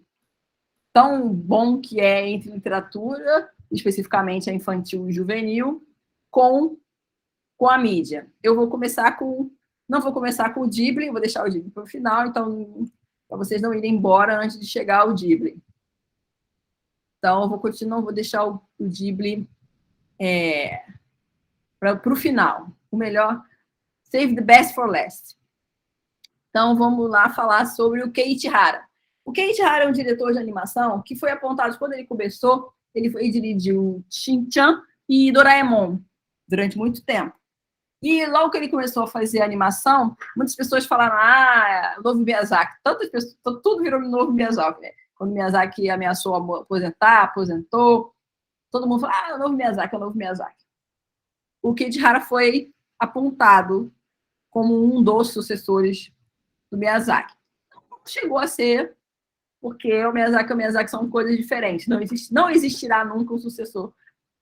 tão bom que é entre literatura, especificamente a infantil e juvenil, com a mídia. Não vou começar com o Ghibli, vou deixar o Ghibli para o final, então, para vocês não irem embora antes de chegar ao Ghibli. Então, eu vou continuar, vou deixar o Ghibli para o final. O melhor, save the best for last. Então, vamos lá falar sobre o Keiichi Hara. O Keiichi Hara é um diretor de animação que foi apontado, quando ele começou, ele dirigiu Shin-chan e Doraemon durante muito tempo. E logo que ele começou a fazer animação, muitas pessoas falaram, o novo Miyazaki. Tantas pessoas, tudo virou novo Miyazaki, né? Quando o Miyazaki ameaçou aposentar, aposentou, todo mundo falou, o novo Miyazaki, é o novo Miyazaki. O Keiichi Hara foi apontado como um dos sucessores do Miyazaki. Chegou a ser, porque o Miyazaki e o Miyazaki são coisas diferentes. Não existirá nunca um sucessor.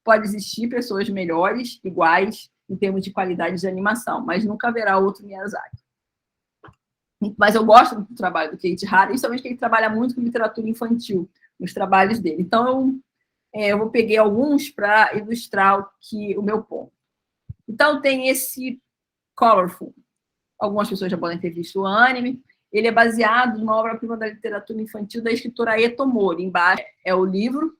Pode existir pessoas melhores, iguais, em termos de qualidade de animação, mas nunca haverá outro Miyazaki. Mas eu gosto do trabalho do Keiichi Hara, principalmente que ele trabalha muito com literatura infantil, nos trabalhos dele. Então, eu peguei alguns para ilustrar o meu ponto. Então, tem esse Colorful. Algumas pessoas já podem ter visto o anime. Ele é baseado numa obra-prima da literatura infantil da escritora Eto Mori. Embaixo é o livro.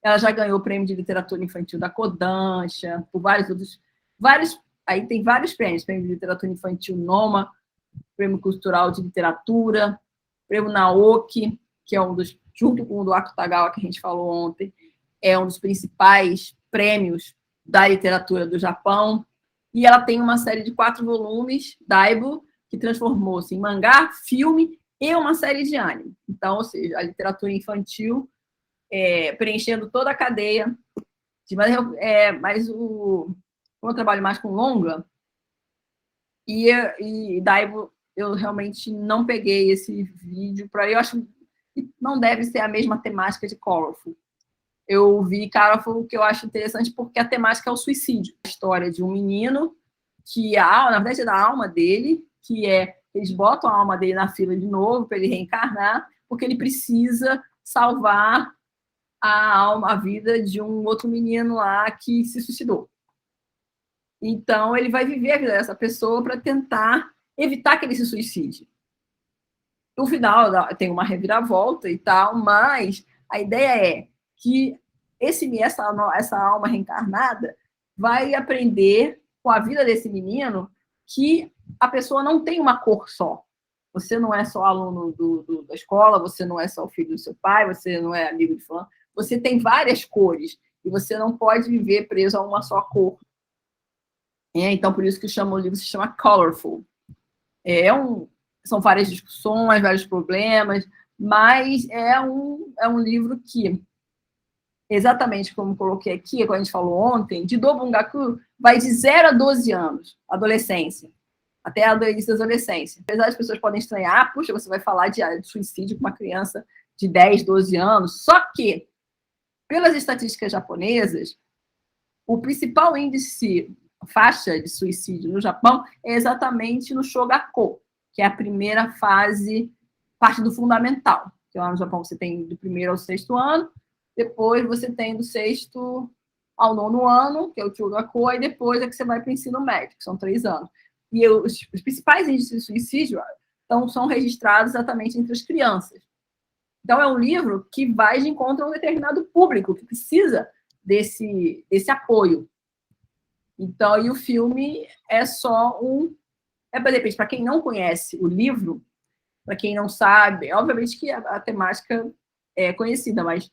Ela já ganhou o prêmio de literatura infantil da Kodansha, por vários outros. Aí tem vários prêmios. Prêmio de literatura infantil Noma, prêmio cultural de literatura, prêmio Naoki, que é um dos, junto com o do Akutagawa, que a gente falou ontem, é um dos principais prêmios da literatura do Japão. E ela tem uma série de 4 volumes, Daibo, que transformou-se em mangá, filme e uma série de anime. Então, ou seja, a literatura infantil preenchendo toda a cadeia. Mas como eu trabalho mais com longa, e Daibo, eu realmente não peguei esse vídeo eu acho que não deve ser a mesma temática de Colorful. Eu vi Colorful, que eu acho interessante porque a temática é o suicídio. A história de um menino que, na verdade, é da alma dele, eles botam a alma dele na fila de novo para ele reencarnar, porque ele precisa salvar a vida de um outro menino lá que se suicidou. Então, ele vai viver a vida dessa pessoa para tentar evitar que ele se suicide. No final, tem uma reviravolta e tal, mas a ideia é que essa alma reencarnada vai aprender com a vida desse menino que a pessoa não tem uma cor só. Você não é só aluno da escola, você não é só o filho do seu pai, você não é amigo de fulano. Você tem várias cores e você não pode viver preso a uma só cor. Então, por isso que o livro se chama Colorful. São várias discussões, vários problemas, mas é um livro que, exatamente como coloquei aqui, como a gente falou ontem, de Dobungaku vai de 0 a 12 anos, adolescência, até a início da adolescência. Apesar das pessoas podem estranhar, puxa, você vai falar de suicídio com uma criança de 10, 12 anos, só que, pelas estatísticas japonesas, o principal índice, faixa de suicídio no Japão, é exatamente no Shogaku, que é a primeira fase, parte do fundamental. Que lá no Japão você tem do 1º ao 6º ano, depois você tem do 6º ao 9º ano, que é o Shogaku, e depois é que você vai para o ensino médio, que são 3 anos. E os principais índices de suicídio são registrados exatamente entre as crianças. Então, é um livro que vai de encontro a um determinado público que precisa desse apoio. Então, e o filme é só de repente, para quem não conhece o livro, para quem não sabe, obviamente que a temática é conhecida, mas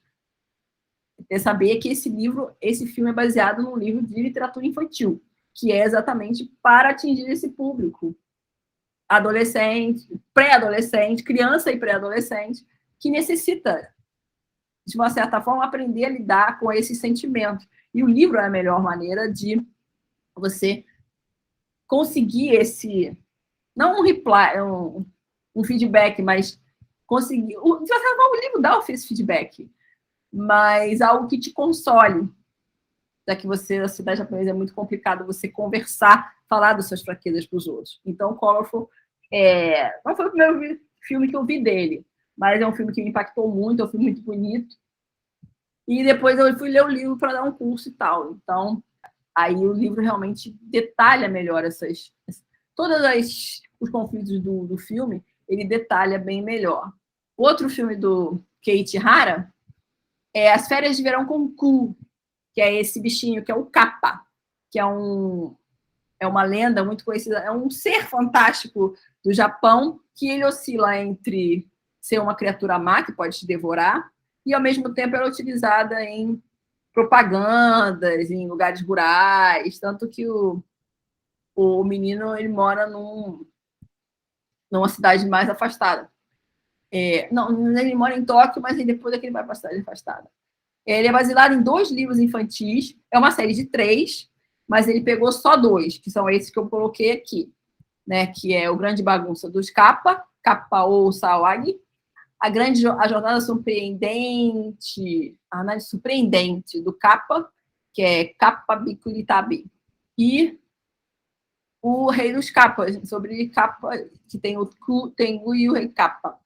é saber que esse filme é baseado num livro de literatura infantil, que é exatamente para atingir esse público. Adolescente, pré-adolescente, criança e pré-adolescente, que necessita, de uma certa forma, aprender a lidar com esse sentimento. E o livro é a melhor maneira de você conseguir não um reply, um feedback, mas conseguir, de certa forma, o livro dá esse feedback, mas algo que te console, já que a cidade japonesa é muito complicado você conversar, falar das suas fraquezas para os outros. Então, Colorful não foi o primeiro filme que eu vi dele, mas é um filme que me impactou muito, é um filme muito bonito. E depois eu fui ler o livro para dar um curso e tal. Então, aí o livro realmente detalha melhor todos os conflitos do filme, ele detalha bem melhor. Outro filme do Keiichi Hara é As Férias de Verão com Ku, que é esse bichinho, que é o Kappa, que é uma lenda muito conhecida, é um ser fantástico do Japão, que ele oscila entre ser uma criatura má, que pode te devorar, e, ao mesmo tempo, ela é utilizada em propagandas, em lugares rurais, tanto que o menino ele mora numa cidade mais afastada. Não, ele mora em Tóquio, mas depois é que ele vai para a cidade afastada. Ele é baseado em 2 livros infantis, é uma série de 3, mas ele pegou só 2, que são esses que eu coloquei aqui, né? Que é O Grande Bagunça dos Kappa ou Sawagi, a jornada surpreendente, a análise surpreendente do Kappa, que é Kappa Bikuritabi, e o Rei dos Kappas, sobre Kappa, que tem o Tengu e o Rei Kappa.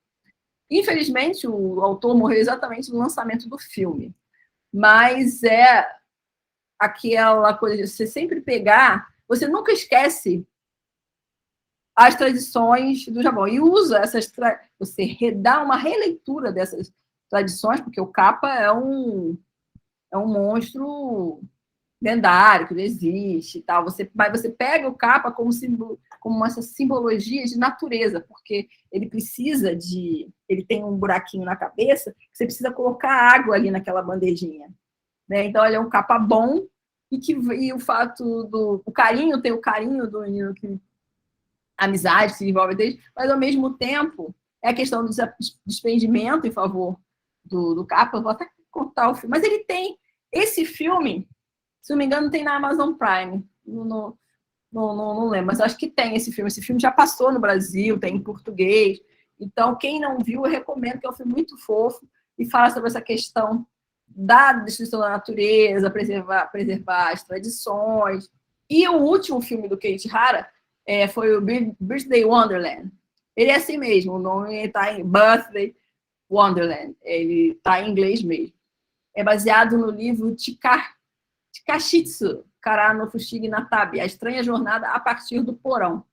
Infelizmente, o autor morreu exatamente no lançamento do filme, mas é aquela coisa de você sempre pegar, você nunca esquece as tradições do Japão e usa você dá uma releitura dessas tradições, porque o Kappa é um monstro lendário que não existe e tal. Você pega o Kappa como uma simbologia de natureza, porque ele tem um buraquinho na cabeça, você precisa colocar água ali naquela bandejinha. né? Então, ele é um capa bom, e o fato do carinho, tem o carinho do menino, que a amizade se envolve dele, mas, ao mesmo tempo, é a questão do despendimento em favor do capa. Eu vou até cortar o filme. Mas ele tem esse filme, se não me engano, tem na Amazon Prime. Não lembro, mas acho que tem esse filme. Esse filme já passou no Brasil, tem em português. Então, quem não viu, eu recomendo, que é um filme muito fofo e fala sobre essa questão da destruição da natureza, preservar as tradições. E o último filme do Keiichi Hara foi o Birthday Wonderland. Ele é assim mesmo, o nome está em Birthday Wonderland, ele está em inglês mesmo. É baseado no livro Chikashitsu Kara no Fushigi Natabi, A Estranha Jornada a Partir do Porão,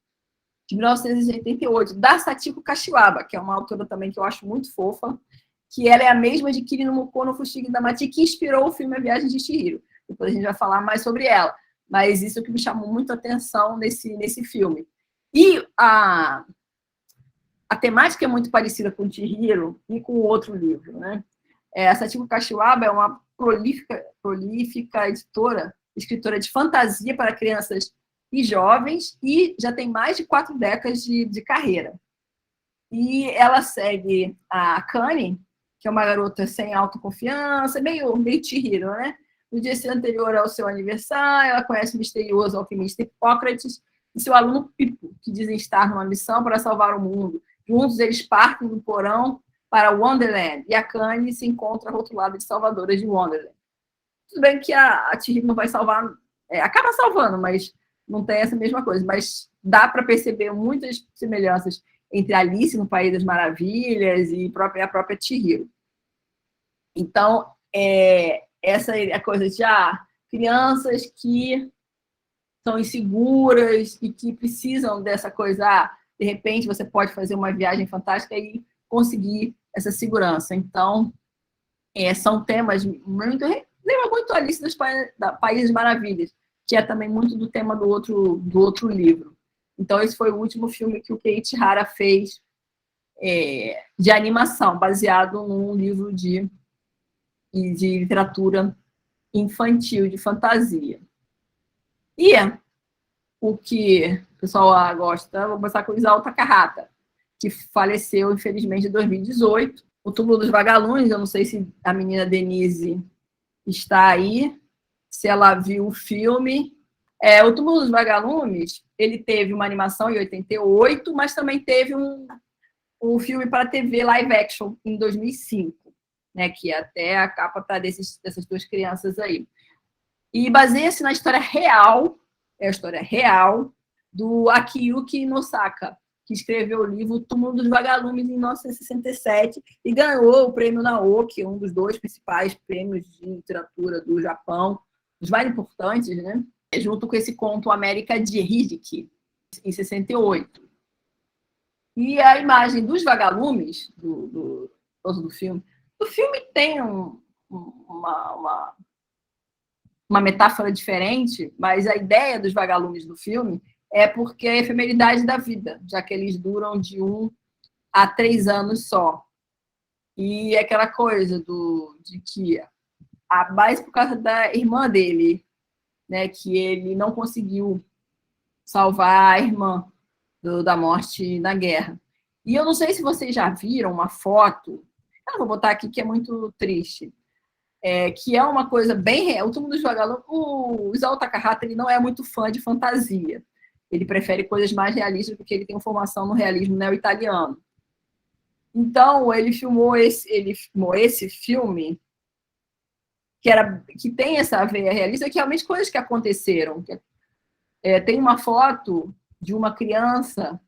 de 1988, da Satiko Kashiwaba, que é uma autora também que eu acho muito fofa, que ela é a mesma de Kiri no Muko no Fushigi Damati, que inspirou o filme A Viagem de Chihiro. Depois a gente vai falar mais sobre ela. Mas isso que me chamou muito a atenção nesse filme. E a temática é muito parecida com Chihiro e com o outro livro, né? A Satiko Kashiwaba é uma prolífica escritora de fantasia para crianças e jovens, e já tem mais de 4 décadas de carreira. E ela segue a Akane, que é uma garota sem autoconfiança, meio Chihiro, né? No dia anterior ao seu aniversário, ela conhece o misterioso alquimista Hipócrates e seu aluno Pipo, que dizem estar numa missão para salvar o mundo. Juntos, eles partem do porão para Wonderland, e a Akane se encontra rotulada de salvadora de Wonderland. Tudo bem que a Chihiro não vai salvar, acaba salvando, mas não tem essa mesma coisa. Mas dá para perceber muitas semelhanças entre Alice no País das Maravilhas e a própria Chihiro. Então, essa é a coisa de crianças que são inseguras e que precisam dessa coisa. De repente, você pode fazer uma viagem fantástica e conseguir essa segurança. Então, são temas muito... Lembra muito Alice dos País das Maravilhas, que é também muito do tema do outro livro. Então, esse foi o último filme que o Keiichi Hara fez de animação, baseado num livro de literatura infantil, de fantasia. E o que o pessoal gosta, vou começar com o Isao Takahata, que faleceu, infelizmente, em 2018. O Túmulo dos Vagalumes, eu não sei se a menina Denise está aí, se ela viu o filme. O Túmulo dos Vagalumes, ele teve uma animação em 88, mas também teve um filme para TV live action em 2005, né, que até a capa está dessas 2 crianças aí. E baseia-se na história real, a história real do Akiyuki Nosaka, que escreveu o livro O Túmulo dos Vagalumes em 1967 e ganhou o prêmio Naoki, um dos 2 principais prêmios de literatura do Japão, os mais importantes, né? Junto com esse conto América de Hideki, em 68. E a imagem dos vagalumes do filme, o filme tem uma metáfora diferente, mas a ideia dos vagalumes do filme é porque é a efemeridade da vida, já que eles duram de 1 a 3 anos só. E é aquela coisa de que a base por causa da irmã dele, né, que ele não conseguiu salvar a irmã da morte na guerra. E eu não sei se vocês já viram uma foto, eu não vou botar aqui que é muito triste, que é uma coisa bem real. O Túmulo dos Vagalumes, o Isao Takahata, ele não é muito fã de fantasia. Ele prefere coisas mais realistas porque ele tem formação no realismo neo-italiano. Então, ele filmou esse filme que tem essa veia realista, que realmente coisas que aconteceram. Tem uma foto de uma criança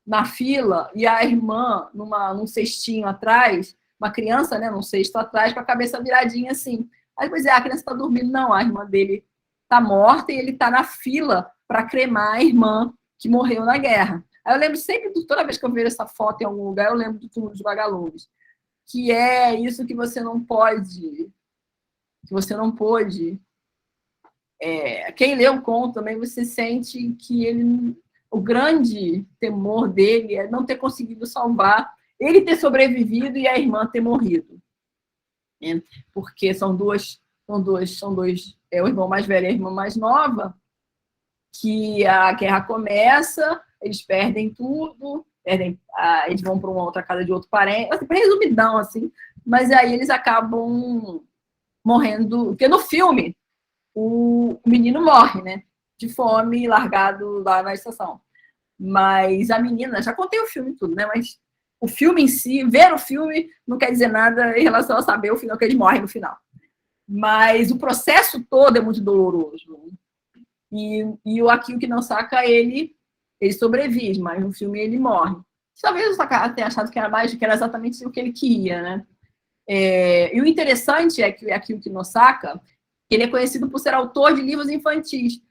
na fila e a irmã num cestinho atrás, uma criança, né, num cesto atrás, com a cabeça viradinha assim. Aí depois a criança está dormindo. Não, a irmã dele está morta e ele está na fila para cremar a irmã que morreu na guerra. Aí eu lembro sempre, toda vez que eu vejo essa foto em algum lugar, eu lembro do Túmulo dos Vagalumes, que é isso que você não pode... Quem lê o conto também, você sente que o grande temor dele é não ter conseguido salvar, ele ter sobrevivido e a irmã ter morrido. Porque são duas são dois, o irmão mais velho e a irmã mais nova, que a guerra começa, eles perdem tudo, eles vão para uma outra casa de outro parente, assim, resumidão, assim, mas aí eles acabam morrendo, porque no filme o menino morre, né, de fome, largado lá na estação. Mas a menina, já contei o filme tudo, né, mas o filme em si, ver o filme não quer dizer nada em relação a saber o final, que eles morrem no final. Mas o processo todo é muito doloroso. E o Akio Kinosaka, ele sobrevive, mas no filme ele morre. Talvez o Takahata tenha achado que era exatamente o que ele queria, né? E o interessante é que o Akio Kinosaka, ele é conhecido por ser autor de livros infantis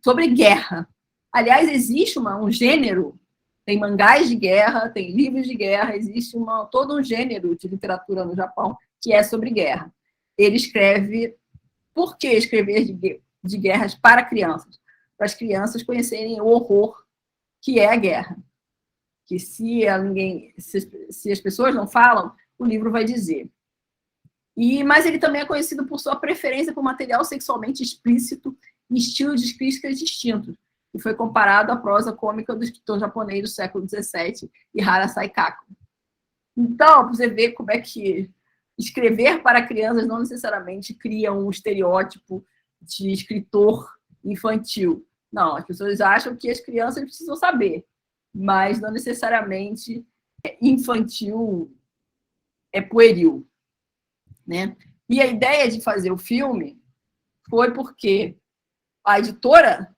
sobre guerra. Aliás, existe um gênero, tem mangás de guerra, tem livros de guerra, existe todo um gênero de literatura no Japão que é sobre guerra. Ele escreve... Por que escrever de guerras para crianças? Para as crianças conhecerem o horror que é a guerra. Que se as pessoas não falam, o livro vai dizer. Mas ele também é conhecido por sua preferência por material sexualmente explícito e estilo de escrita distintos, e foi comparado à prosa cômica do escritor japonês do século XVII, Ihara Saikaku. Então, você vê como é que escrever para crianças não necessariamente cria um estereótipo de escritor infantil. Não, as pessoas acham que as crianças precisam saber, mas não necessariamente infantil é pueril, né? E a ideia de fazer o filme foi porque a editora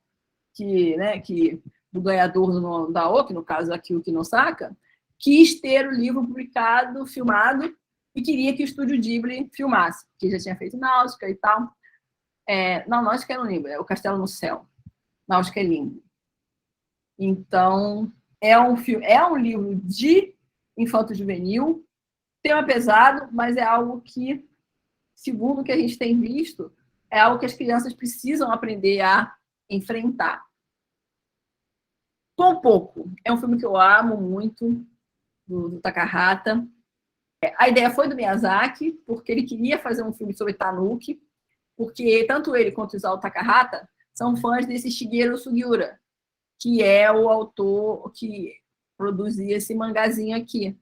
do ganhador da Oki, no caso aqui o Kinosaka, quis ter o livro publicado, filmado, e queria que o estúdio Ghibli filmasse, que já tinha feito Náusica e tal. Não, Náusica era um livro, é O Castelo no Céu. Náusica é lindo. Então, é um livro de infanto-juvenil, tema pesado, mas é algo que, segundo o que a gente tem visto, é algo que as crianças precisam aprender a enfrentar. Pouco. É um filme que eu amo muito, do Takahata. A ideia foi do Miyazaki, porque ele queria fazer um filme sobre Tanuki, porque tanto ele quanto o Isao Takahata são fãs desse Shigeru Sugiura, que é o autor que produzia esse mangazinho aqui,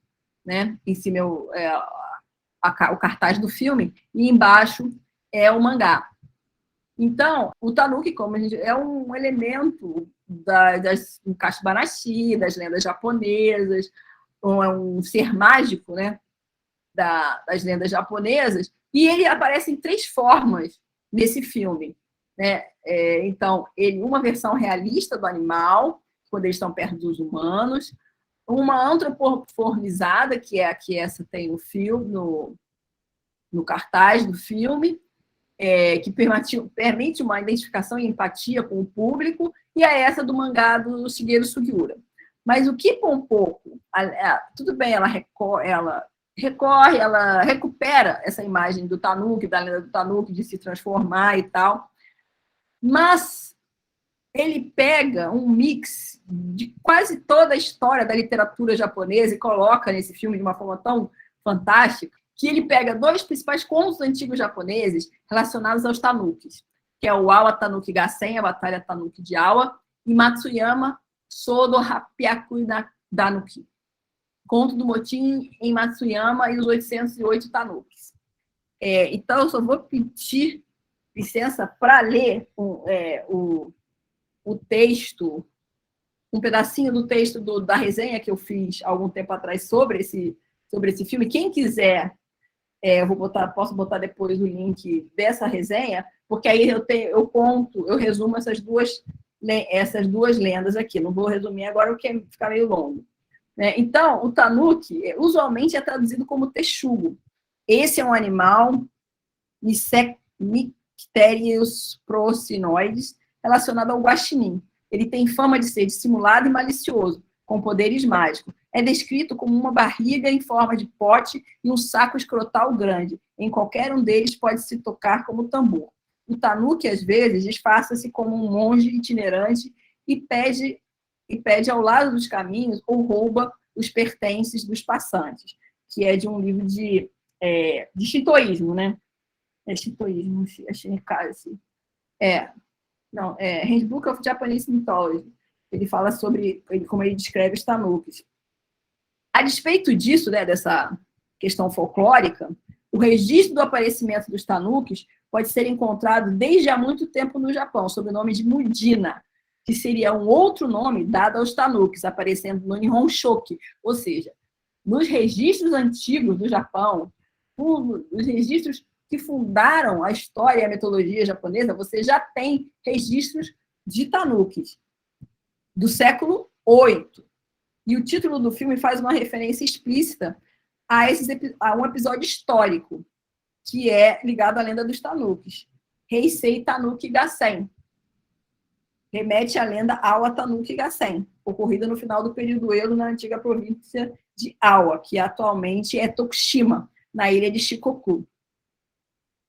né? Em cima o cartaz do filme, e embaixo é o mangá. Então, o Tanuki, como a gente, é um elemento do Kashibanashi, das lendas japonesas, é um ser mágico, né? Das lendas japonesas, e ele aparece em 3 formas nesse filme, né? Então, uma versão realista do animal, quando eles estão perto dos humanos, uma antropomorfizada, que é a que essa tem no filme, no cartaz do filme, que permite uma identificação e empatia com o público, e essa do mangá do Shigeru Sugiura. Mas o que um pouco, tudo bem, ela recupera essa imagem do Tanuki, da lenda do Tanuki, de se transformar e tal, mas ele pega um mix de quase toda a história da literatura japonesa e coloca nesse filme de uma forma tão fantástica, que ele pega 2 principais contos antigos japoneses relacionados aos Tanukis, que é o Awa Tanuki Gassen, a Batalha Tanuki de Awa, e Matsuyama Sodo Happyaku Danuki, Conto do Motim em Matsuyama e os 808 Tanukis. Então, eu só vou pedir licença para ler o texto, um pedacinho do texto da resenha que eu fiz há algum tempo atrás sobre esse filme. Quem quiser, posso botar depois o link dessa resenha, porque aí eu resumo essas duas lendas aqui. Não vou resumir agora, porque fica meio longo. Então, o Tanuki usualmente é traduzido como texugo. Esse é um animal Mycterius procinoides relacionado ao guaxinim. Ele tem fama de ser dissimulado e malicioso, com poderes mágicos. É descrito como uma barriga em forma de pote e um saco escrotal grande. Em qualquer um deles pode se tocar como tambor. O Tanuki, às vezes, disfarça-se como um monge itinerante e pede ao lado dos caminhos ou rouba os pertences dos passantes, que é de um livro de shintoísmo, né? Shintoísmo, Shinkazi. Handbook of Japanese Mythology. Ele fala sobre como ele descreve os tanukis. A despeito disso, né, dessa questão folclórica, o registro do aparecimento dos tanukis pode ser encontrado desde há muito tempo no Japão, sob o nome de Mudina, que seria um outro nome dado aos tanukis, aparecendo no Nihon Shoki, ou seja, nos registros antigos do Japão, nos registros que fundaram a história e a mitologia japonesa, você já tem registros de tanukis do século VIII. E o título do filme faz uma referência explícita a um episódio histórico, que é ligado à lenda dos tanukis. Heisei Tanuki Gassen. Remete à lenda Awa Tanuki Gassen, ocorrida no final do período Edo na antiga província de Awa, que atualmente é Tokushima, na ilha de Shikoku.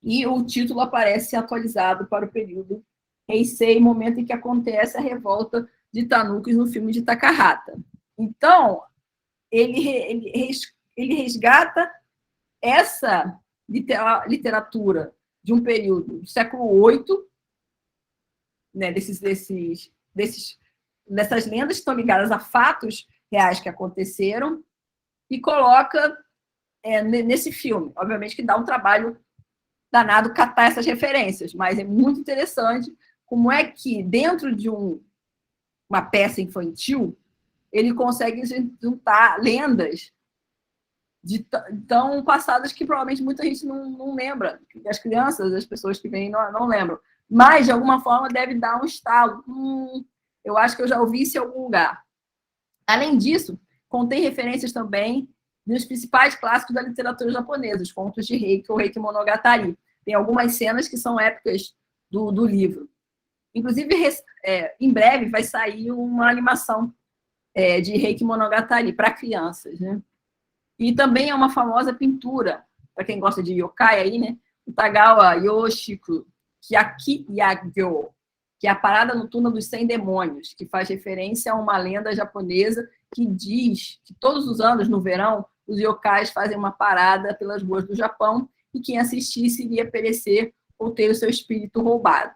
E o título aparece atualizado para o período Heisei, momento em que acontece a revolta de tanukis no filme de Takahata. Então, ele resgata essa literatura de um período do século VIII, né, dessas lendas que estão ligadas a fatos reais que aconteceram, e coloca nesse filme. Obviamente que dá um trabalho danado catar essas referências, mas é muito interessante como é que, dentro de uma peça infantil, ele consegue juntar lendas tão passadas que provavelmente muita gente não lembra. As crianças, as pessoas que vêm não lembram. Mas, de alguma forma, deve dar um estalo. Eu acho que eu já ouvi isso em algum lugar. Além disso, contém referências também dos principais clássicos da literatura japonesa, os contos de Reiki ou Reiki Monogatari. Tem algumas cenas que são épicas do livro. Inclusive, em breve vai sair uma animação de Reiki Monogatari para crianças, né? E também é uma famosa pintura, para quem gosta de yokai aí, né? O Tagawa Yoshiko Kyaki Yagyo, que é a parada noturna dos 100 demônios, que faz referência a uma lenda japonesa que diz que todos os anos, no verão, os yokais fazem uma parada pelas ruas do Japão e quem assistisse iria perecer ou ter o seu espírito roubado.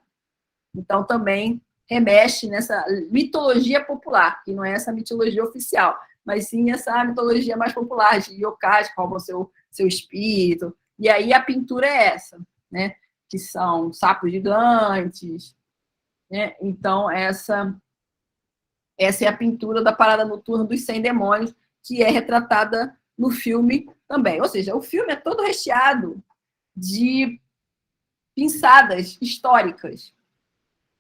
Então, também remexe nessa mitologia popular, que não é essa mitologia oficial, mas sim essa mitologia mais popular, de yokais que roubam seu espírito. E aí a pintura é essa, né? Que são sapos gigantes, né? Então, essa é a pintura da parada noturna dos 100 demônios, que é retratada no filme também. Ou seja, o filme é todo recheado de pinçadas históricas,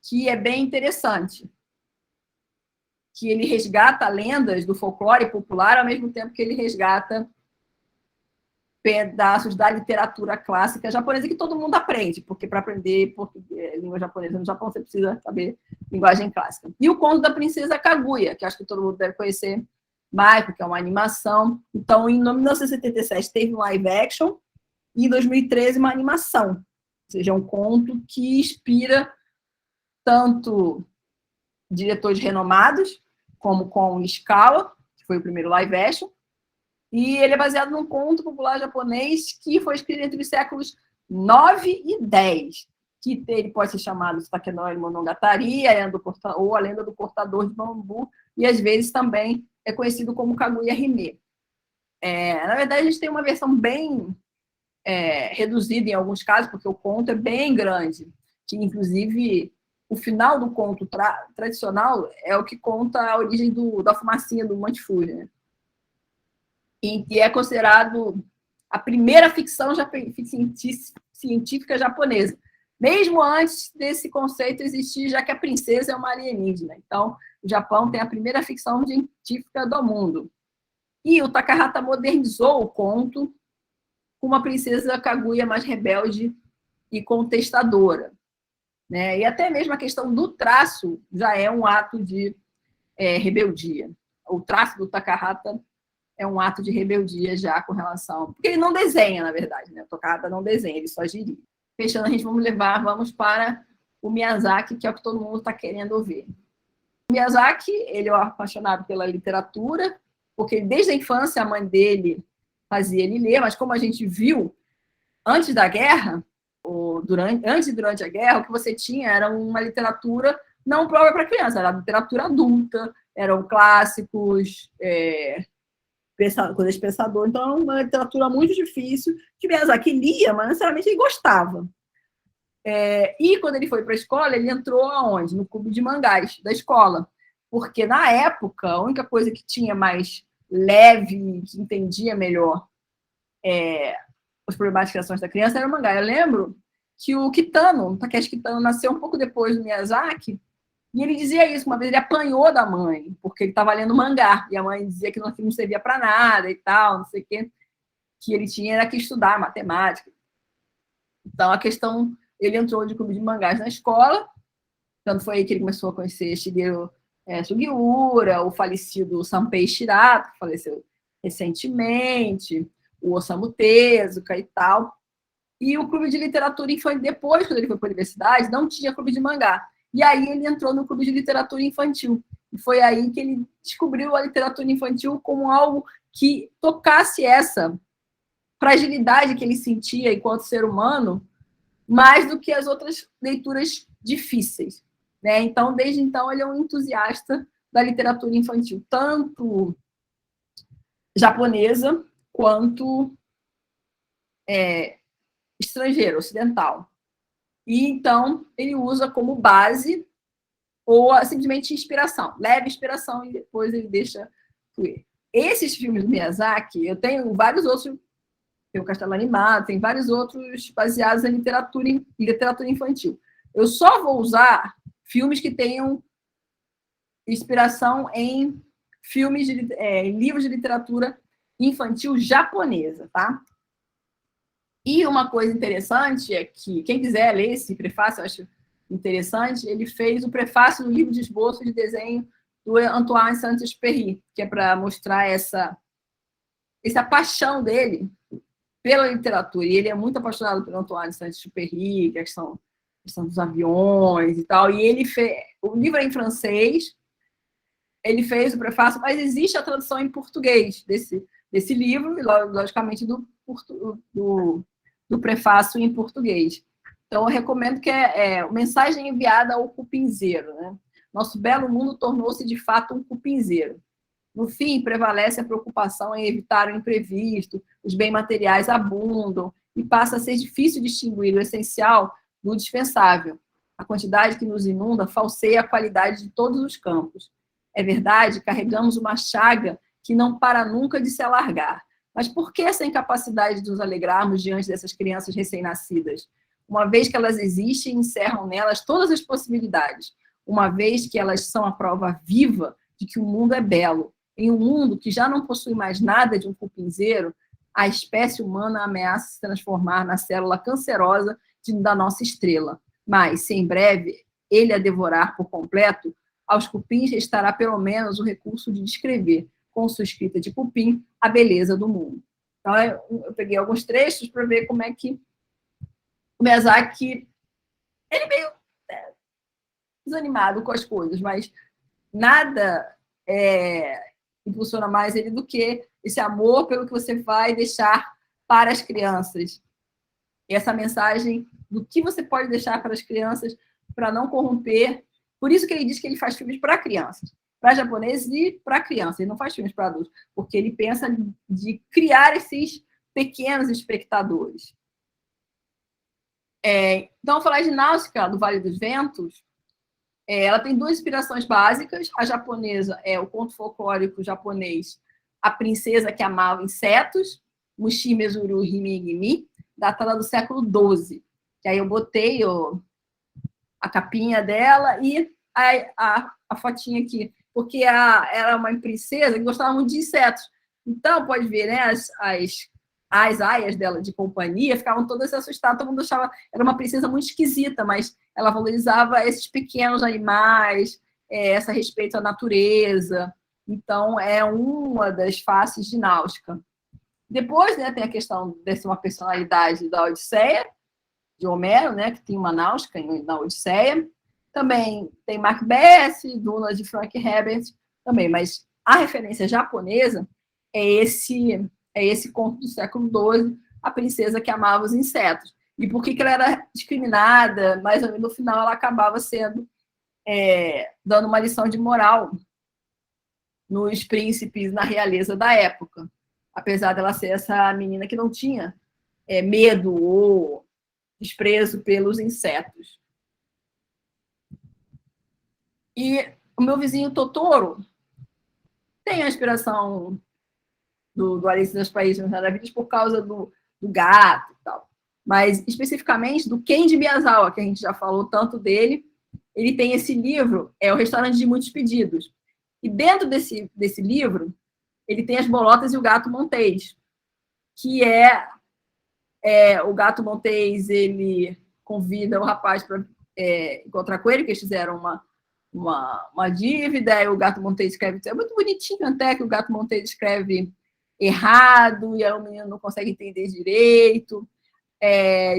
que é bem interessante. Que ele resgata lendas do folclore popular, ao mesmo tempo que ele resgata pedaços da literatura clássica japonesa que todo mundo aprende, porque para aprender língua japonesa no Japão você precisa saber linguagem clássica. E o Conto da Princesa Kaguya, que acho que todo mundo deve conhecer mais, porque é uma animação. Então, em 1977 teve um live action e em 2013 uma animação. Ou seja, é um conto que inspira tanto diretores renomados, como com Ishikawa, que foi o primeiro live action, e ele é baseado num conto popular japonês que foi escrito entre os séculos 9 e 10, que ele pode ser chamado Takenori Monogatari, ou a lenda do cortador de bambu, e às vezes também é conhecido como Kaguya Hime. Na verdade, a gente tem uma versão bem reduzida em alguns casos, porque o conto é bem grande, que inclusive o final do conto tradicional é o que conta a origem da fumacinha do Monte Fuji, né? E é considerado a primeira ficção científica japonesa, mesmo antes desse conceito existir, já que a princesa é uma alienígena. Então, o Japão tem a primeira ficção científica do mundo. E o Takahata modernizou o conto com uma princesa Kaguya mais rebelde e contestadora, né? E até mesmo a questão do traço já é um ato de rebeldia. O traço do Takahata é um ato de rebeldia já com relação... Porque ele não desenha, na verdade, né? O Takahata não desenha, ele só giria. Fechando, a gente vamos para o Miyazaki, que é o que todo mundo está querendo ouvir. O Miyazaki, ele é apaixonado pela literatura, porque desde a infância a mãe dele fazia ele ler, mas como a gente viu, antes da guerra, o antes e durante a guerra, o que você tinha era uma literatura não própria para criança, era literatura adulta, eram clássicos, coisas de pensador. Então, uma literatura muito difícil, que Miyazaki lia, mas necessariamente ele gostava. E quando ele foi para a escola, ele entrou aonde? No clube de mangás da escola. Porque, na época, a única coisa que tinha mais leve, que entendia melhor os problemas de criação da criança era o mangá. Eu lembro que o Takeshi Kitano, nasceu um pouco depois do Miyazaki, e ele dizia isso, uma vez ele apanhou da mãe, porque ele estava lendo mangá, e a mãe dizia que não servia para nada e tal, não sei o quê, que ele tinha era que estudar matemática. Então, a questão, ele entrou de clube de mangás na escola, tanto foi aí que ele começou a conhecer Shigeru Sugiura, o falecido Sanpei Shirato, que faleceu recentemente, o Osamu Tezuka e tal. E o clube de literatura infantil, depois, quando ele foi para a universidade, não tinha clube de mangá. E aí ele entrou no clube de literatura infantil. E foi aí que ele descobriu a literatura infantil como algo que tocasse essa fragilidade que ele sentia enquanto ser humano, mais do que as outras leituras difíceis. Né? Então, desde então, ele é um entusiasta da literatura infantil, tanto japonesa quanto estrangeira, ocidental. E, então, ele usa como base ou simplesmente inspiração, leve inspiração e depois ele deixa fluir. Esses filmes do Miyazaki, eu tenho vários outros, tem o Castelo Animado, tem vários outros baseados em literatura infantil. Eu só vou usar filmes que tenham inspiração em filmes livros de literatura infantil japonesa, tá? E uma coisa interessante é que, quem quiser ler esse prefácio, eu acho interessante, ele fez o prefácio do livro de esboço de desenho do Antoine Saint-Exupéry, que é para mostrar essa paixão dele pela literatura. E ele é muito apaixonado pelo Antoine Saint-Exupéry, que é a questão dos aviões e tal. E ele fez... O livro é em francês, ele fez o prefácio, mas existe a tradução em português desse livro, e, logicamente, do prefácio em português. Então, eu recomendo que mensagem enviada ao cupinzeiro. Né? Nosso belo mundo tornou-se, de fato, um cupinzeiro. No fim, prevalece a preocupação em evitar o imprevisto, os bens materiais abundam, e passa a ser difícil distinguir o essencial do dispensável. A quantidade que nos inunda falseia a qualidade de todos os campos. É verdade, carregamos uma chaga que não para nunca de se alargar. Mas por que essa incapacidade de nos alegrarmos diante dessas crianças recém-nascidas? Uma vez que elas existem, encerram nelas todas as possibilidades. Uma vez que elas são a prova viva de que o mundo é belo. Em um mundo que já não possui mais nada de um cupinzeiro, a espécie humana ameaça se transformar na célula cancerosa da nossa estrela. Mas, se em breve ele a devorar por completo, aos cupins restará pelo menos o recurso de descrever, com sua escrita de cupim, a beleza do mundo. Então, eu peguei alguns trechos para ver como é que o Miyazaki, ele meio desanimado com as coisas, mas nada impulsiona mais ele do que esse amor pelo que você vai deixar para as crianças. E essa mensagem do que você pode deixar para as crianças para não corromper. Por isso que ele diz que ele faz filmes para crianças, para japoneses e para crianças. Ele não faz filmes para adultos, porque ele pensa de criar esses pequenos espectadores. Então, falar de Náusicaa, do Vale dos Ventos, ela tem duas inspirações básicas. A japonesa é o conto folclórico japonês A Princesa que Amava Insetos, Mushi Mezuru Himegimi, datada do século XII. Que aí eu botei a capinha dela e a fotinha aqui, porque ela é uma princesa que gostava muito de insetos. Então, pode ver, né, as aias dela de companhia ficavam todas assustadas, todo mundo achava era uma princesa muito esquisita, mas ela valorizava esses pequenos animais, esse respeito à natureza. Então, é uma das faces de Náusicaa. Depois, né, tem a questão dessa uma personalidade da Odisseia, de Homero, né, que tem uma Náusicaa na Odisseia. Também tem Macbeth, Duna de Frank Herbert, também, mas a referência japonesa é esse conto do século XII, A Princesa que Amava os Insetos. e por que ela era discriminada, mas no final ela acabava sendo dando uma lição de moral nos príncipes, na realeza da época, apesar dela ser essa menina que não tinha medo ou desprezo pelos insetos. E o meu vizinho Totoro tem a inspiração do Alice nos Países Maravilhas por causa do gato e tal. Mas, especificamente, do Kenji Miyazawa, que a gente já falou tanto dele, ele tem esse livro, O Restaurante de Muitos Pedidos. E dentro desse livro, ele tem As Bolotas e o Gato Montês, que o Gato Montês, ele convida o rapaz para encontrar com ele, que eles fizeram uma dívida, e o Gato Montês escreve, é muito bonitinho até, que o Gato Montês escreve errado, e aí o menino não consegue entender direito.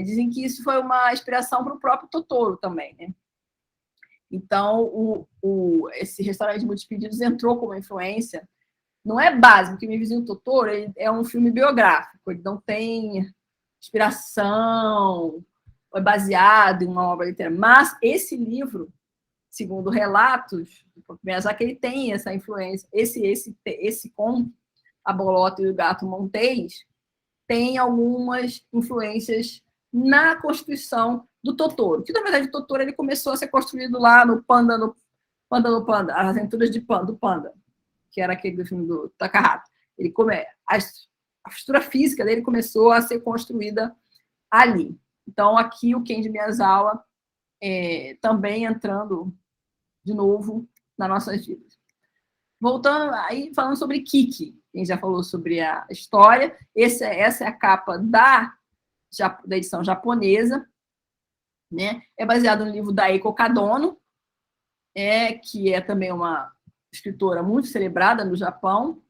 Dizem que isso foi uma inspiração para o próprio Totoro também, né? Então, esse Restaurante de Muitos Pedidos entrou como influência. Não é básico, que Meu Vizinho Totoro é um filme biográfico, ele não tem inspiração, é baseado em uma obra literária. Mas esse livro, segundo relatos do Miyazaki, ele tem essa influência. Esse conto, A Bolota e o Gato Montês, tem algumas influências na constituição do Totoro. Que, na verdade, o Totoro ele começou a ser construído lá no Panda, As Aventuras do Panda, que era aquele do filme do Takahata. A estrutura física dele começou a ser construída ali. Então, aqui o Kenji Miyazawa também entrando de novo nas nossas vidas. Voltando aí, falando sobre Kiki, a gente já falou sobre a história. Essa é a capa da edição japonesa, né? É baseado no livro da Eiko Kadono, que é também uma escritora muito celebrada no Japão.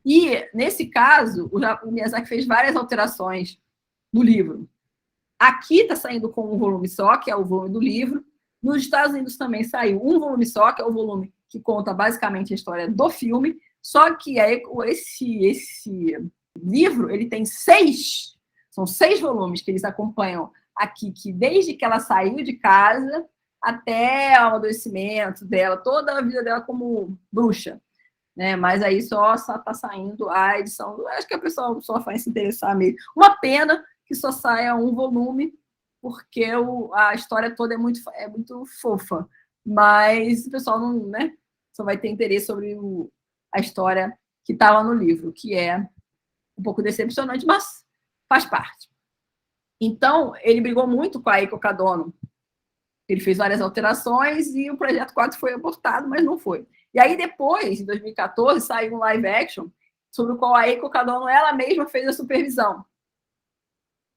E, nesse caso, o Miyazaki fez várias alterações no livro. Aqui está saindo com um volume só, que é o volume do livro. Nos Estados Unidos também saiu um volume só, que é o volume que conta basicamente a história do filme. Só que esse livro ele tem 6, são 6 volumes que eles acompanham aqui, que desde que ela saiu de casa até o amadurecimento dela, toda a vida dela como bruxa, né? Mas aí só está saindo a edição. Acho que a pessoa só vai se interessar mesmo. Uma pena que só saia um volume, porque a história toda é muito fofa. Mas o pessoal não, né, só vai ter interesse sobre a história que estava no livro, que é um pouco decepcionante, mas faz parte. Então, ele brigou muito com a Eiko Kadono. Ele fez várias alterações e o projeto 4 foi abortado, mas não foi. E aí, depois, em 2014, saiu um live action sobre o qual a Eiko Kadono ela mesma fez a supervisão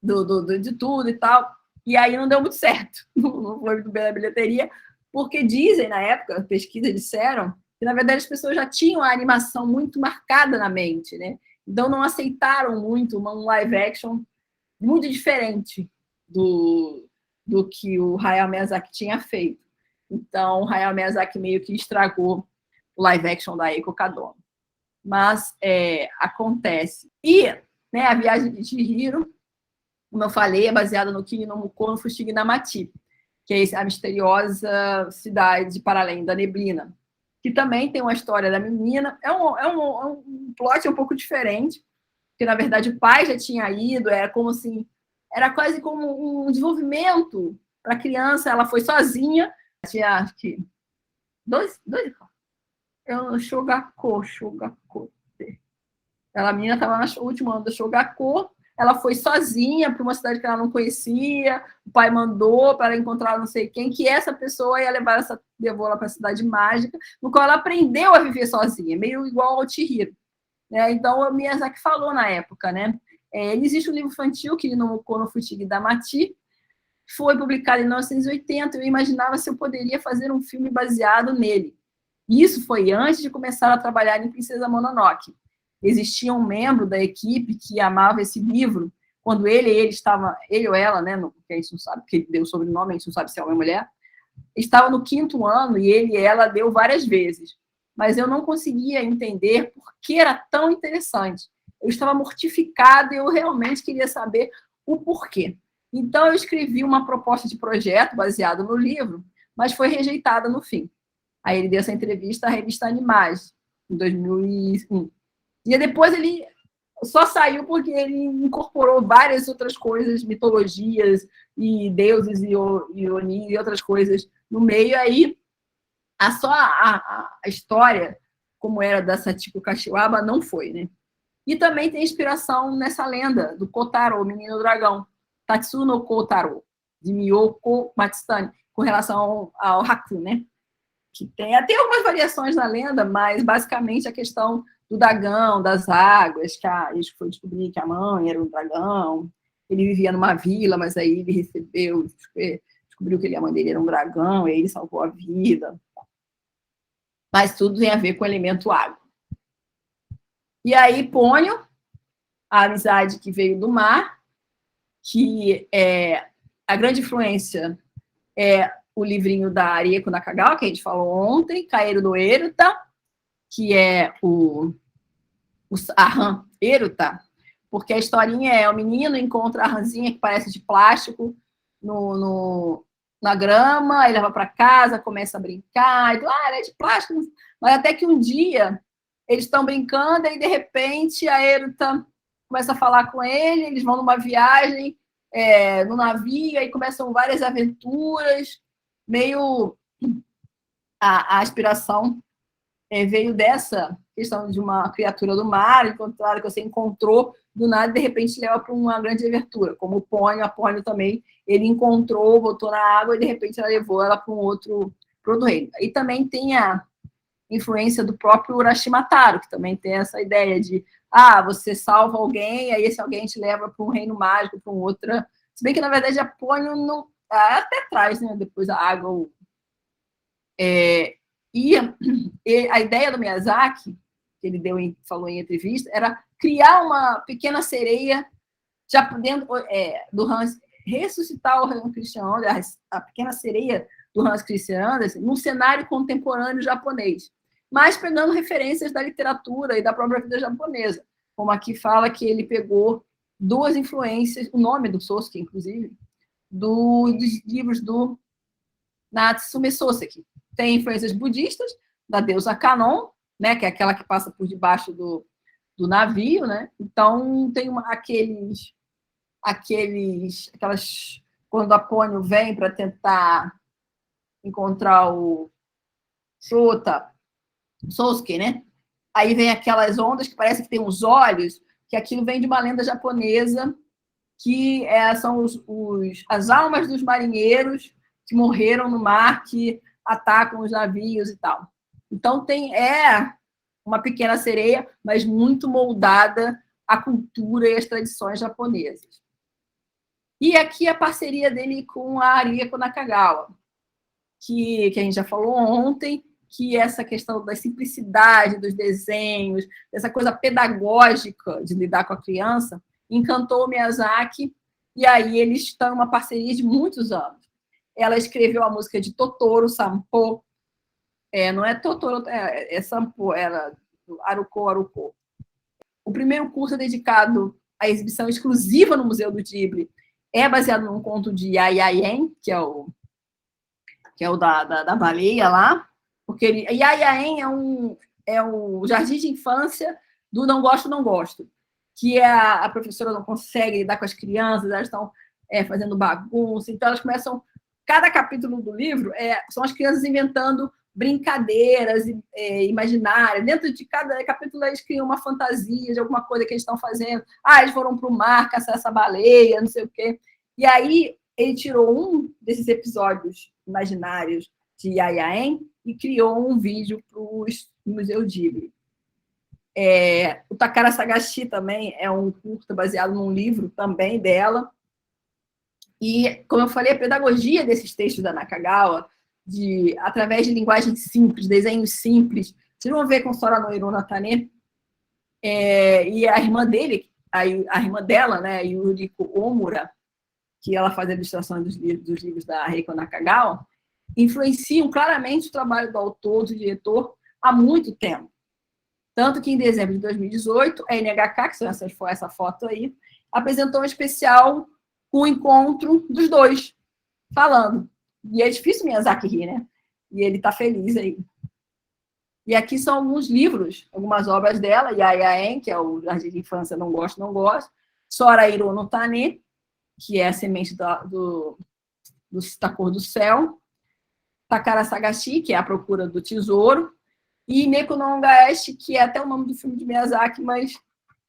de tudo e tal. E aí não deu muito certo. Não foi muito bem na bilheteria, porque dizem, na época, pesquisas disseram que, na verdade, as pessoas já tinham a animação muito marcada na mente, né? Então, não aceitaram muito um live action muito diferente do que o Hayao Miyazaki tinha feito. Então, o Hayao Miyazaki meio que estragou o live action da Eiko Kadono. Mas acontece. E, né, a Viagem de Chihiro, como eu falei, é baseada no Kimi no Muko no Fushigi Namati, que é a misteriosa cidade para além da neblina, que também tem uma história da menina. É um plot um pouco diferente, porque, na verdade, o pai já tinha ido, era como assim, era quase como um desenvolvimento para a criança. Ela foi sozinha, tinha, acho que, 2 Shogako. A menina estava no último ano da Shogako, ela foi sozinha para uma cidade que ela não conhecia, o pai mandou para ela encontrar não sei quem, que essa pessoa ia levou ela para a cidade mágica, no qual ela aprendeu a viver sozinha, meio igual ao Chihiro. Então, o Miyazaki falou na época, né? Existe um livro infantil, que no Kono Fushigi Damati, foi publicado em 1980, eu imaginava se eu poderia fazer um filme baseado nele. Isso foi antes de começar a trabalhar em Princesa Mononoke. Existia um membro da equipe que amava esse livro, quando ele ou ela, né, que a gente não sabe, porque ele deu o sobrenome, a gente não sabe se é homem ou mulher, estava no 5º ano e ele e ela deu várias vezes. Mas eu não conseguia entender por que era tão interessante. Eu estava mortificada e eu realmente queria saber o porquê. Então, eu escrevi uma proposta de projeto baseado no livro, mas foi rejeitada no fim. Aí ele deu essa entrevista à revista Animais, em 2001. E depois ele só saiu porque ele incorporou várias outras coisas, mitologias e deuses e Oni e outras coisas no meio. Aí a história, como era da Satiko Kashiwaba, não foi, né? E também tem inspiração nessa lenda do Kotaro, o menino dragão, Tatsuno Kotaro, de Miyoko Matsutani, com relação ao Haku, né? Que tem até algumas variações na lenda, mas basicamente a questão do dragão, das águas, que eles foram descobrir que a mãe era um dragão, ele vivia numa vila, mas aí ele descobriu que a mãe dele era um dragão, e aí ele salvou a vida. Mas tudo tem a ver com o elemento água. E aí, Pônio, a amizade que veio do mar, que a grande influência é o livrinho da Arieko Nakagawa, que a gente falou ontem, Kaeru no Eruta, que é a rã Eruta, porque a historinha é o menino encontra a rãzinha que parece de plástico na grama, aí leva para casa, começa a brincar, e ela é de plástico, mas até que um dia eles estão brincando e de repente a Eruta começa a falar com ele, eles vão numa viagem no navio, aí começam várias aventuras, meio a aspiração veio dessa questão de uma criatura do mar, encontrada que você encontrou do nada e de repente leva para uma grande aventura, como o Pônio, a Pônio também, ele encontrou, botou na água e de repente ela levou ela para um outro reino. E também tem a influência do próprio Urashima Taro, que também tem essa ideia de você salva alguém, aí esse alguém te leva para um reino mágico, para um outro. Se bem que, na verdade, a Pônio não. Até traz, né? Depois a água. E a ideia do Miyazaki, que ele falou em entrevista, era criar uma pequena sereia já dentro do Hans, ressuscitar o Hans Christian Andersen, a pequena sereia do Hans Christian Andersen, num cenário contemporâneo japonês, mas pegando referências da literatura e da própria vida japonesa, como aqui fala que ele pegou duas influências, o nome do Sosuke, inclusive, dos livros do Natsume Soseki. Tem influências budistas, da deusa Kanon, né, que é aquela que passa por debaixo do navio, né? Então, tem aquelas quando a Pônio vem para tentar encontrar o Sosuke, né? Aí vem aquelas ondas que parece que tem uns olhos, que aquilo vem de uma lenda japonesa, que são as almas dos marinheiros que morreram no mar, que atacam os navios e tal. Então, uma pequena sereia, mas muito moldada à cultura e às tradições japonesas. E aqui a parceria dele com a Arieko Nakagawa, que a gente já falou ontem, que essa questão da simplicidade dos desenhos, dessa coisa pedagógica de lidar com a criança, encantou o Miyazaki, e aí eles estão em uma parceria de muitos anos. Ela escreveu a música de Totoro, Sampo, não é Totoro, é Sampo, Aruko. O primeiro curso é dedicado à exibição exclusiva no Museu do Ghibli, é baseado num conto de Yayaen, que é o da baleia lá, porque Yayaen é o jardim de infância do Não Gosto, Não Gosto, que a professora não consegue lidar com as crianças, elas estão fazendo bagunça, então elas começam, cada capítulo do livro são as crianças inventando brincadeiras imaginárias, dentro de cada capítulo eles criam uma fantasia de alguma coisa que eles estão fazendo, eles foram para o mar caçar essa baleia, não sei o quê, e aí ele tirou um desses episódios imaginários de Yayaen e criou um vídeo para o Museu Ghibli. O Takara Sagashi também é um curta baseado num livro também dela. E, como eu falei, a pedagogia desses textos da Nakagawa, através de linguagem simples, desenhos simples, vocês vão ver com Sora no Hirona Tane, e a irmã dele, a irmã dela, né, Yuriko Omura, que ela faz a ilustração dos livros da Reiko Nakagawa, influenciam claramente o trabalho do autor, do diretor, há muito tempo. Tanto que, em dezembro de 2018, a NHK, que são essa foto aí, apresentou um especial com o encontro dos dois, falando. E é difícil Miyazaki rir, né? E ele está feliz aí. E aqui são alguns livros, algumas obras dela, Yayaen, que é o Jardim de Infância Não Gosto, Não Gosto, Sorairo no Tane, que é a semente da cor do céu, Takara Sagashi, que é a procura do tesouro, e Neko no Ongaeshi, que é até o nome do filme de Miyazaki, mas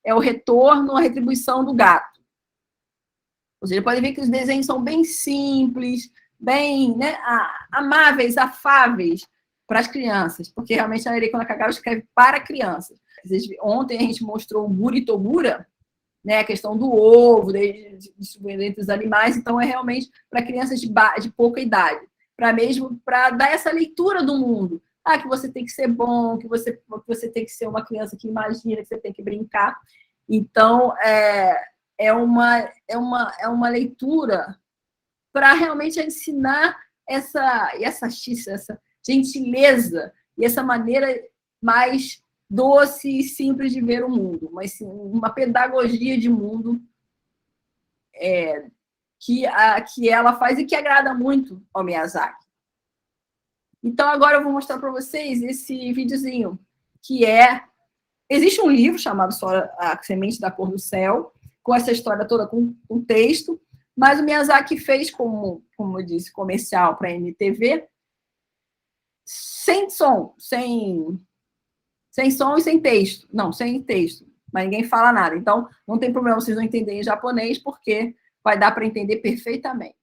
é o retorno, a retribuição do gato. Ou seja, pode ver que os desenhos são bem simples, bem, né, amáveis, afáveis para as crianças, porque realmente a Eriko Nakagawa escreve para crianças. Ontem a gente mostrou o Guri Togura, né, a questão do ovo, distribuindo entre os animais, então é realmente para crianças de pouca idade, para dar essa leitura do mundo. Que você tem que ser bom, que você tem que ser uma criança que imagina, que você tem que brincar. Então, é uma leitura para realmente ensinar essa gentileza e essa maneira mais doce e simples de ver o mundo, mas sim, uma pedagogia de mundo que ela faz e que agrada muito ao Miyazaki. Então, agora eu vou mostrar para vocês esse videozinho, que existe um livro chamado A Semente da Cor do Céu, com essa história toda, com texto, mas o Miyazaki fez, como eu disse, comercial para a MTV, sem som, sem som e sem texto. Não, sem texto, mas ninguém fala nada. Então, não tem problema vocês não entenderem japonês, porque vai dar para entender perfeitamente.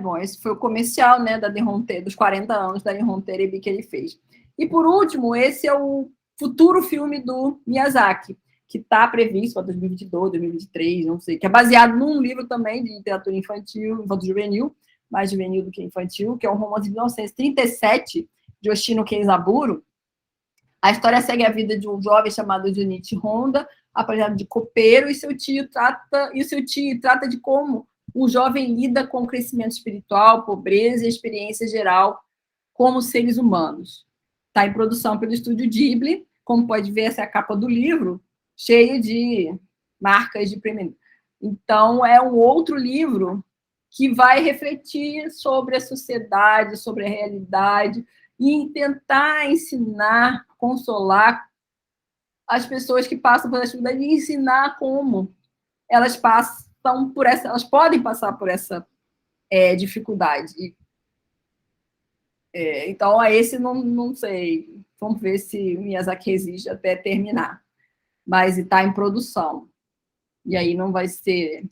Bom, esse foi o comercial, né, da Derronter, dos 40 anos da Derronter que ele fez. E, por último, esse é o futuro filme do Miyazaki, que está previsto para 2022, 2023, não sei, que é baseado num livro também de literatura infantil, infanto-juvenil, mais juvenil do que infantil, que é um romance de 1937, de Yoshino Kenzaburo. A história segue a vida de um jovem chamado Junichi Honda, apaixonado de copeiro, e seu tio trata de como o jovem lida com o crescimento espiritual, pobreza e experiência geral como seres humanos. Está em produção pelo estúdio Ghibli, como pode ver, essa é a capa do livro, cheio de marcas de prêmio. Então, é um outro livro que vai refletir sobre a sociedade, sobre a realidade, e tentar ensinar, consolar as pessoas que passam pela dificuldade, e ensinar como elas estão por essa, elas podem passar por essa dificuldade. Então, esse não sei. Vamos ver se o Miyazaki resiste até terminar. Mas está em produção. E aí não vai ser...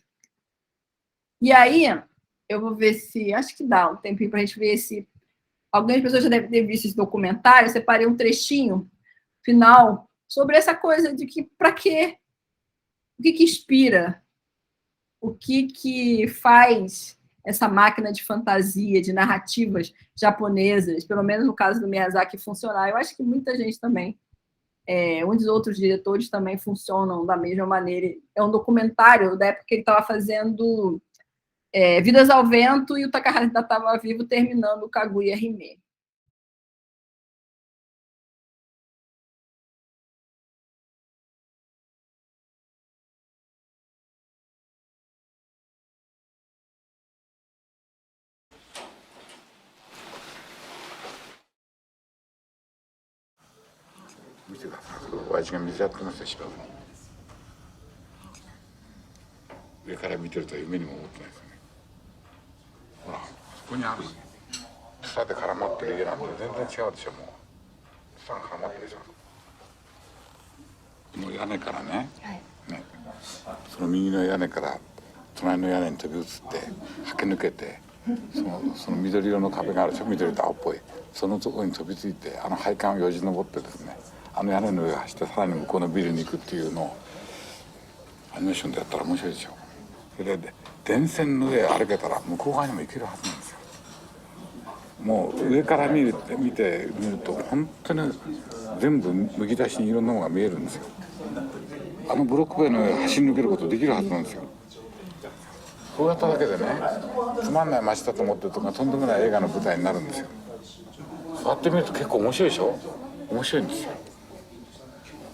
E aí, eu vou ver se... Acho que dá um tempinho para a gente ver se... Algumas pessoas já devem ter visto esse documentário. Eu separei um trechinho final sobre essa coisa de que, para quê? O que inspira? O que faz essa máquina de fantasia, de narrativas japonesas, pelo menos no caso do Miyazaki, funcionar? Eu acho que muita gente também, um dos outros diretores também funcionam da mesma maneira. É um documentário da época que ele estava fazendo Vidas ao Vento, e o Takahata ainda estava vivo, terminando o Kaguya Hime.親父が水やってました芝生に。上から見てるとは夢にも思ってないですよね。ほら、そこにある草で絡まってる家なんて全然違うでしょ。もう草が絡まってるでしょ。この屋根からね、その右の屋根から隣の屋根に飛び移って駆け抜けて、その緑色の壁があるでしょ、緑と青っぽい、そのところに飛びついて配管をよじ登ってですね、屋根の上を走ってさらに向こうのビルに行くっていうのをアニメーションでやったら面白いでしょ。それで電線の上歩けたら向こう側にも行けるはずなんですよ。もう上から見ると本当に全部むき出しにいろんなものが見えるんですよ。ブロック塀の上を走り抜けることできるはずなんですよ。そうやっただけでね、つまんない街だと思ってるとかとんでもない映画の舞台になるんですよ。そうやって見ると結構面白いでしょ。面白いんですよ。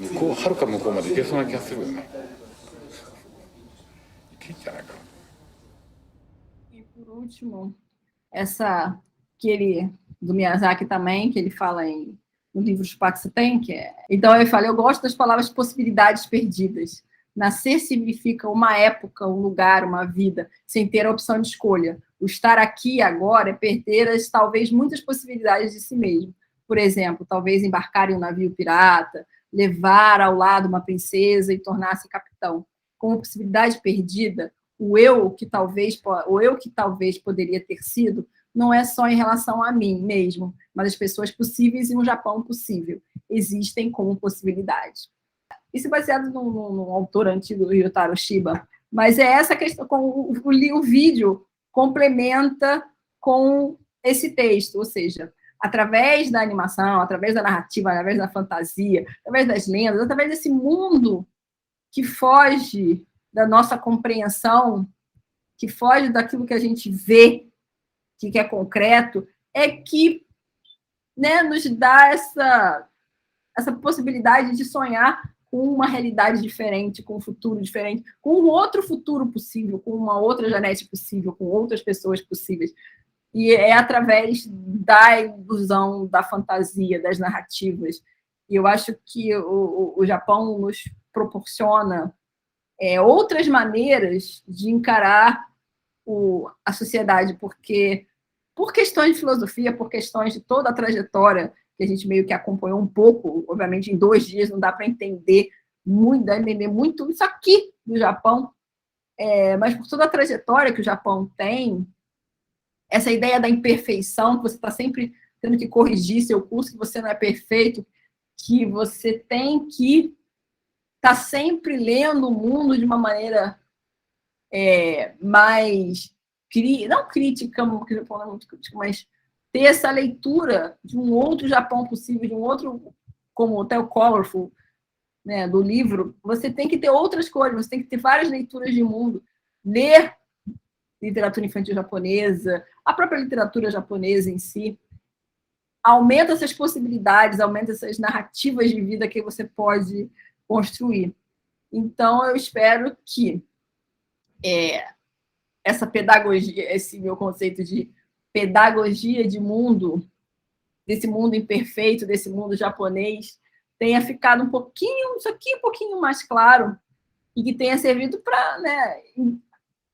はるか向こうまで行けそうな気がするよね。行けんじゃないかな。E por último, essa do Miyazaki também, que ele fala no livro Spatsu Ten, então ele fala: eu gosto das palavras possibilidades perdidas. Nascer significa uma época, um lugar, uma vida, sem ter a opção de escolha. O estar aqui agora é perder talvez muitas possibilidades de si mesmo. Por exemplo, talvez embarcar em um navio pirata, levar ao lado uma princesa e tornar-se capitão. Como possibilidade perdida, o eu que talvez poderia ter sido, não é só em relação a mim mesmo, mas as pessoas possíveis e um Japão possível. Existem como possibilidade. Isso é baseado num autor antigo, Ryotaro Shiba, mas é essa questão, o vídeo complementa com esse texto, ou seja, através da animação, através da narrativa, através da fantasia, através das lendas, através desse mundo que foge da nossa compreensão, que foge daquilo que a gente vê, que é concreto, é que, né, nos dá essa possibilidade de sonhar com uma realidade diferente, com um futuro diferente, com um outro futuro possível, com uma outra Janete possível, com outras pessoas possíveis. E é através da ilusão, da fantasia, das narrativas. E eu acho que o Japão nos proporciona outras maneiras de encarar a sociedade, porque, por questões de filosofia, por questões de toda a trajetória que a gente meio que acompanhou um pouco, obviamente em 2 dias não dá para entender muito isso aqui do Japão, mas por toda a trajetória que o Japão tem, essa ideia da imperfeição, que você está sempre tendo que corrigir seu curso, que você não é perfeito, que você tem que estar sempre lendo o mundo de uma maneira mais, não crítica, mas ter essa leitura de um outro Japão possível, de um outro, como o Theo Colorful, né, do livro. Você tem que ter outras coisas, você tem que ter várias leituras de mundo, ler literatura infantil japonesa, a própria literatura japonesa em si, aumenta essas possibilidades, aumenta essas narrativas de vida que você pode construir. Então, eu espero que essa pedagogia, esse meu conceito de pedagogia de mundo, desse mundo imperfeito, desse mundo japonês, tenha ficado um pouquinho mais claro e que tenha servido para, né,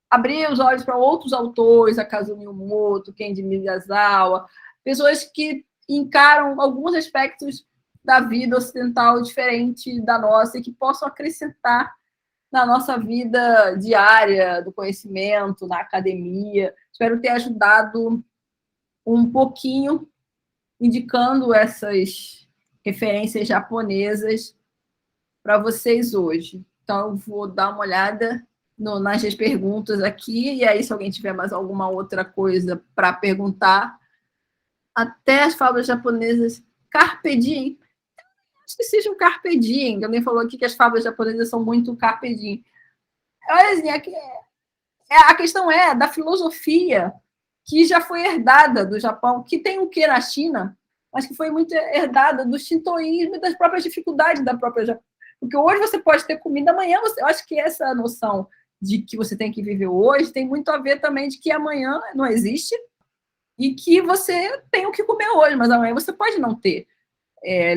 abrir os olhos para outros autores, a Kazumi Umoto, Kenji Miyazawa, pessoas que encaram alguns aspectos da vida ocidental diferente da nossa e que possam acrescentar na nossa vida diária, do conhecimento, na academia. Espero ter ajudado um pouquinho, indicando essas referências japonesas para vocês hoje. Então, eu vou dar uma olhada nas perguntas aqui, e aí, se alguém tiver mais alguma outra coisa para perguntar, até as fábulas japonesas Carpe Diem. Acho que seja um Carpe Diem. Alguém falou aqui que as fábulas japonesas são muito Carpe Diem. Olha assim, a questão é da filosofia que já foi herdada do Japão, que tem o que na China, mas que foi muito herdada do shintoísmo e das próprias dificuldades da própria Japão. Porque hoje você pode ter comida, amanhã eu acho que essa noção de que você tem que viver hoje tem muito a ver também de que amanhã não existe e que você tem o que comer hoje, mas amanhã você pode não ter.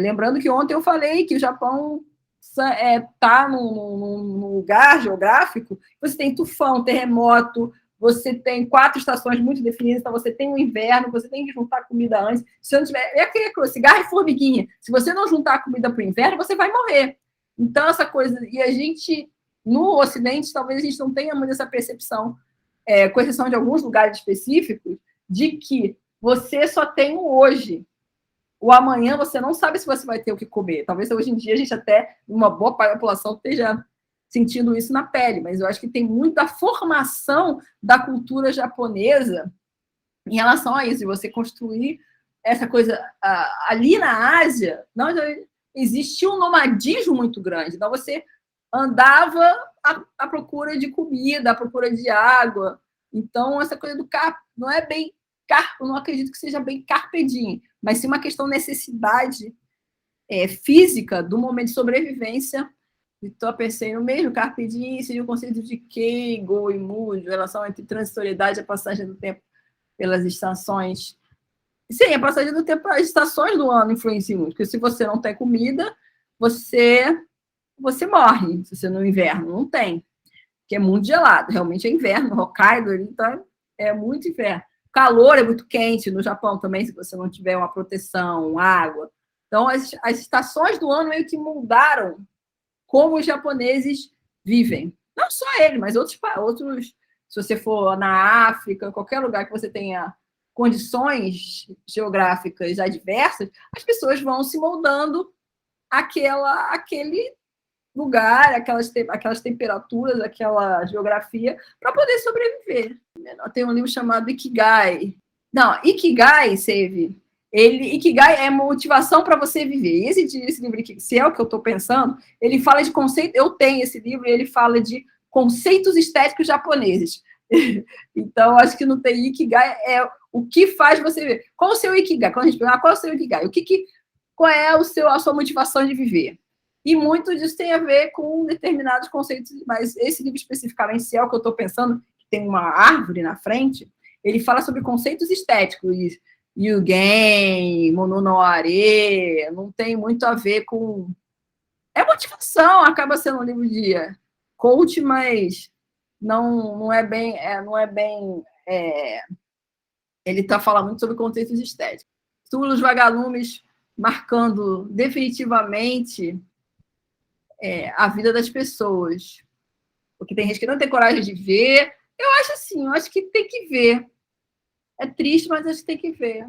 Lembrando que ontem eu falei que o Japão está num lugar geográfico, você tem tufão, terremoto, você tem 4 estações muito definidas, então você tem o inverno, você tem que juntar comida antes. Se não tiver, é aquele cigarro e formiguinha. Se você não juntar a comida para o inverno, você vai morrer. Então, essa coisa... E a gente, no Ocidente, talvez a gente não tenha muito essa percepção, com exceção de alguns lugares específicos, de que você só tem o hoje. O amanhã você não sabe se você vai ter o que comer. Talvez hoje em dia a gente até, uma boa parte da população, esteja sentindo isso na pele, mas eu acho que tem muita formação da cultura japonesa em relação a isso, de você construir essa coisa ali na Ásia. Não, existia um nomadismo muito grande, então você andava à procura de comida, à procura de água. Então, essa coisa do carpe não é bem carpe, eu não acredito que seja bem carpe diem, mas sim uma questão de necessidade física do momento de sobrevivência. Então, pensei no mesmo, carpe diem seria o conceito de keigo e mujo, relação entre transitoriedade e a passagem do tempo pelas estações. Sim, a passagem do tempo, as estações do ano influenciam muito, porque se você não tem comida, você morre, se você no inverno não tem, que é muito gelado, realmente é inverno, no Hokkaido, então é muito inverno. O calor é muito quente no Japão também, se você não tiver uma proteção, água. Então, as estações do ano meio que moldaram como os japoneses vivem. Não só ele, mas outros. Se você for na África, qualquer lugar que você tenha condições geográficas adversas, as pessoas vão se moldando àquele lugar, aquelas temperaturas, aquela geografia, para poder sobreviver. Tem um livro chamado Ikigai. Não, Ikigai, Save. Ikigai é motivação para você viver. Esse livro aqui, se é o que eu estou pensando, ele fala de conceito. Eu tenho esse livro, ele fala de conceitos estéticos japoneses. Então, acho que não tem Ikigai, é o que faz você viver. Qual o seu Ikigai? Quando a gente pergunta, qual é o seu Ikigai? Qual é a sua motivação de viver? E muito disso tem a ver com determinados conceitos, mas esse livro especificamente, se é o que eu estou pensando, que tem uma árvore na frente, ele fala sobre conceitos estéticos, Yugen, Mono no Are, não tem muito a ver com... É motivação, acaba sendo um livro de coach, mas não é bem... Ele está falando muito sobre conceitos estéticos. Túlios Vagalumes marcando definitivamente a vida das pessoas. Porque tem gente que não tem coragem de ver. Eu acho que tem que ver. É triste, mas acho que tem que ver.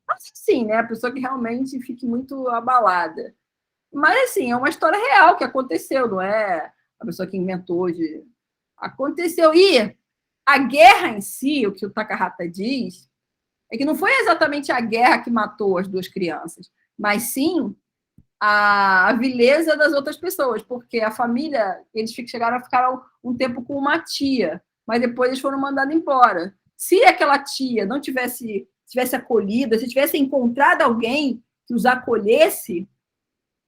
Acho que sim, né? A pessoa que realmente fique muito abalada. Mas, assim, é uma história real que aconteceu, não é a pessoa que inventou hoje. Aconteceu. E a guerra em si, o que o Takahata diz, é que não foi exatamente a guerra que matou as 2 crianças, mas sim a vileza das outras pessoas, porque a família, eles chegaram a ficar um tempo com uma tia, mas depois eles foram mandados embora. Se aquela tia não tivesse acolhida, se tivesse encontrado alguém que os acolhesse,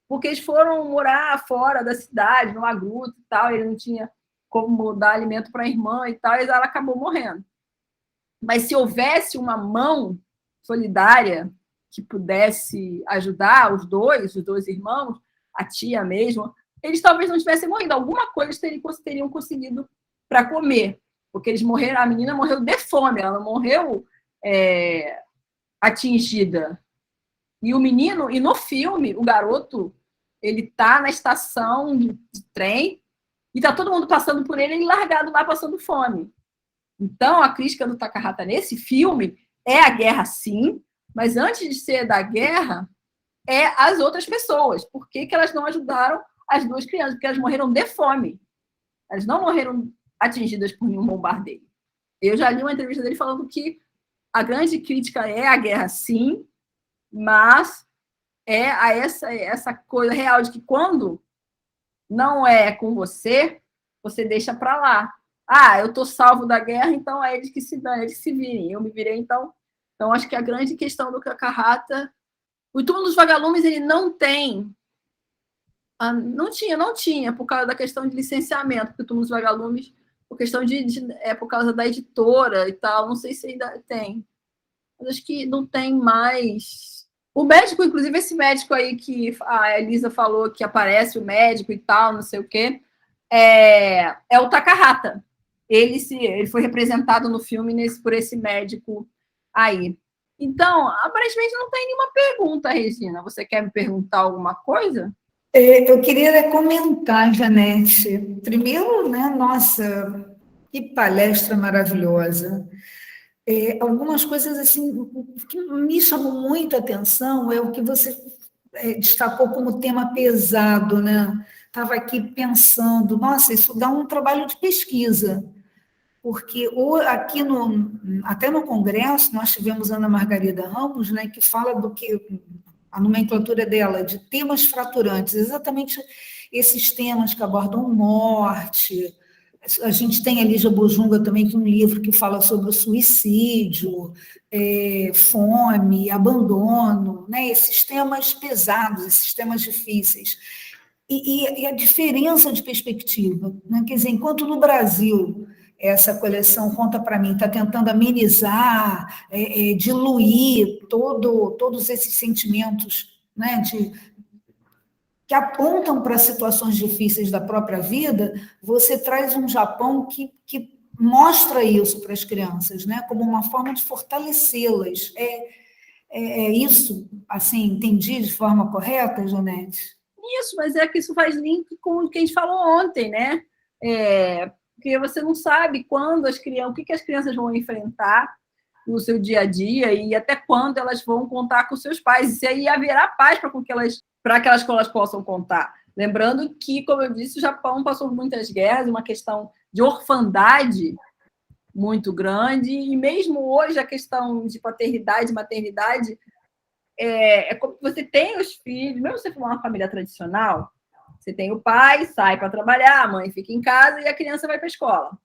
porque eles foram morar fora da cidade, numa gruta e tal, ele não tinha como dar alimento para a irmã e tal, e ela acabou morrendo. Mas se houvesse uma mão solidária que pudesse ajudar os dois irmãos, a tia mesmo, eles talvez não tivessem morrido. Alguma coisa eles teriam conseguido para comer. porque eles morreram, a menina morreu de fome, ela não morreu atingida. E o menino, e no filme, o garoto, ele tá na estação de trem e tá todo mundo passando por ele e largado lá passando fome. Então, a crítica do Takahata nesse filme é a guerra, sim, mas antes de ser da guerra, é as outras pessoas. Por que elas não ajudaram as duas crianças? Porque elas morreram de fome. Elas não morreram atingidas por nenhum bombardeio. Eu já li uma entrevista dele falando que a grande crítica é a guerra, sim, mas é a essa coisa real de que quando não é com você, você deixa para lá. Ah, eu estou salvo da guerra, então é eles que se dão, eles que se virem. Eu me virei, então. Então, acho que a grande questão do Takahata... O Túmulo dos Vagalumes, ele não tem... Não tinha, por causa da questão de licenciamento, porque o Túmulo dos Vagalumes, por questão por causa da editora e tal, não sei se ainda tem. Mas acho que não tem mais... O médico, inclusive, esse médico aí que a Elisa falou que aparece o médico e tal, não sei o quê, é o Takahata. Ele foi representado no filme por esse médico aí. Então, aparentemente não tem nenhuma pergunta, Regina. Você quer me perguntar alguma coisa? Eu queria comentar, Janete. Primeiro, né, nossa, que palestra maravilhosa. Algumas coisas assim que me chamam muita atenção é o que você destacou como tema pesado, né? Estava aqui pensando, nossa, isso dá um trabalho de pesquisa, porque aqui até no Congresso nós tivemos Ana Margarida Ramos, né, que fala do que a nomenclatura dela de temas fraturantes, exatamente esses temas que abordam morte. A gente tem a Lígia Bojunga também, que é um livro que fala sobre o suicídio, fome, abandono, né? Esses temas pesados, esses temas difíceis. E a diferença de perspectiva, né? Quer dizer, enquanto no Brasil essa coleção, conta para mim, está tentando amenizar, diluir todos esses sentimentos, né, que apontam para situações difíceis da própria vida, você traz um Japão que mostra isso para as crianças, né, como uma forma de fortalecê-las. É isso, assim, entendi de forma correta, Janete? Isso, mas é que isso faz link com o que a gente falou ontem, né? Porque você não sabe quando o que as crianças vão enfrentar no seu dia a dia e até quando elas vão contar com seus pais. E se aí haverá paz para que aquelas escolas possam contar. Lembrando que, como eu disse, o Japão passou por muitas guerras, uma questão de orfandade muito grande, e mesmo hoje a questão de paternidade e maternidade como você tem os filhos, mesmo se você for uma família tradicional, você tem o pai, sai para trabalhar, a mãe fica em casa e a criança vai para a escola.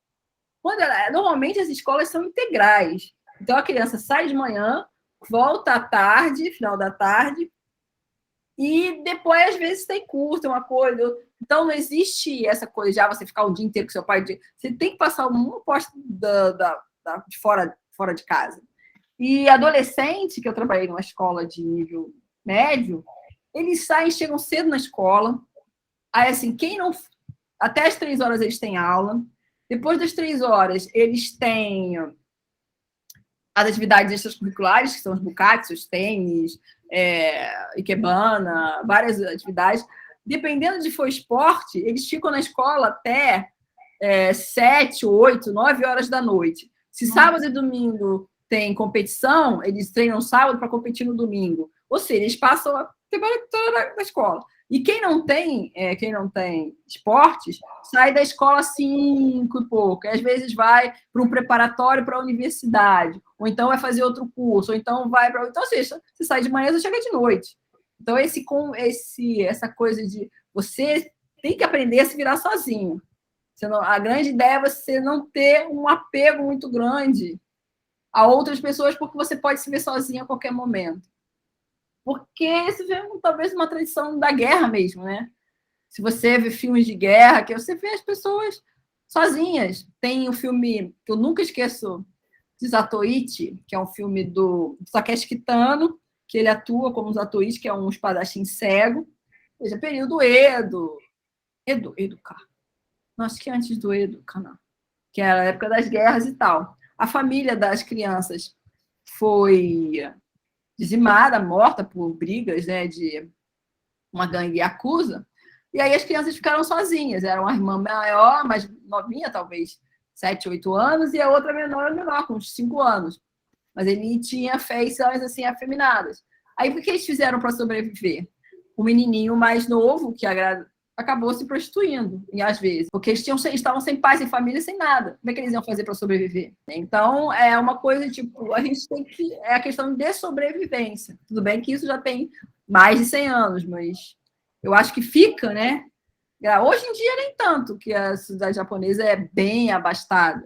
Normalmente as escolas são integrais. Então a criança sai de manhã, volta à tarde, final da tarde, e depois às vezes tem curso, uma coisa. Então não existe essa coisa de você ficar o dia inteiro com seu pai. Você tem que passar um posto de fora de casa. E adolescente, que eu trabalhei numa escola de nível médio, eles chegam cedo na escola. Aí, assim, até as 3 horas eles têm aula. Depois das 3 horas, eles têm as atividades extracurriculares, que são os bukatsu, os tênis, ikebana, várias atividades. Dependendo de for esporte, eles ficam na escola até 7, 8, 9 horas da noite. Se sábado e domingo tem competição, eles treinam sábado para competir no domingo. Ou seja, eles passam a semana toda na escola. E quem não tem esportes, sai da escola às 5 e pouco. E às vezes vai para um preparatório para a universidade. Ou então vai fazer outro curso. Ou então vai para... Então, ou seja, você sai de manhã, você chega de noite. Então, essa coisa de você tem que aprender a se virar sozinho. A grande ideia é você não ter um apego muito grande a outras pessoas, porque você pode se ver sozinho a qualquer momento. Porque isso vem talvez uma tradição da guerra mesmo, né? Se você vê filmes de guerra, que você vê as pessoas sozinhas. Tem um filme que eu nunca esqueço, de Zatoichi, que é um filme do Takeshi Kitano, que ele atua como Zatoichi, que é um espadachim cego. Ou seja, período Edo. Edo, Ka. Não, acho que é antes do Edo, não. que era a época das guerras e tal. A família das crianças foi dizimada, morta por brigas, né, de uma gangue Yakuza, e aí as crianças ficaram sozinhas. Era uma irmã maior, mais novinha, talvez 7, 8 anos, e a outra menor, com uns 5 anos. Mas ele tinha feições assim afeminadas. Aí o que eles fizeram para sobreviver? O menininho mais novo, que acabou se prostituindo, às vezes, porque eles estavam sem pai, sem família, sem nada. Como é que eles iam fazer para sobreviver? Então, é uma coisa, tipo, a gente tem que... É a questão de sobrevivência. Tudo bem que isso já tem mais de 100 anos, mas eu acho que fica, né? Hoje em dia, nem tanto, que a sociedade japonesa é bem abastada.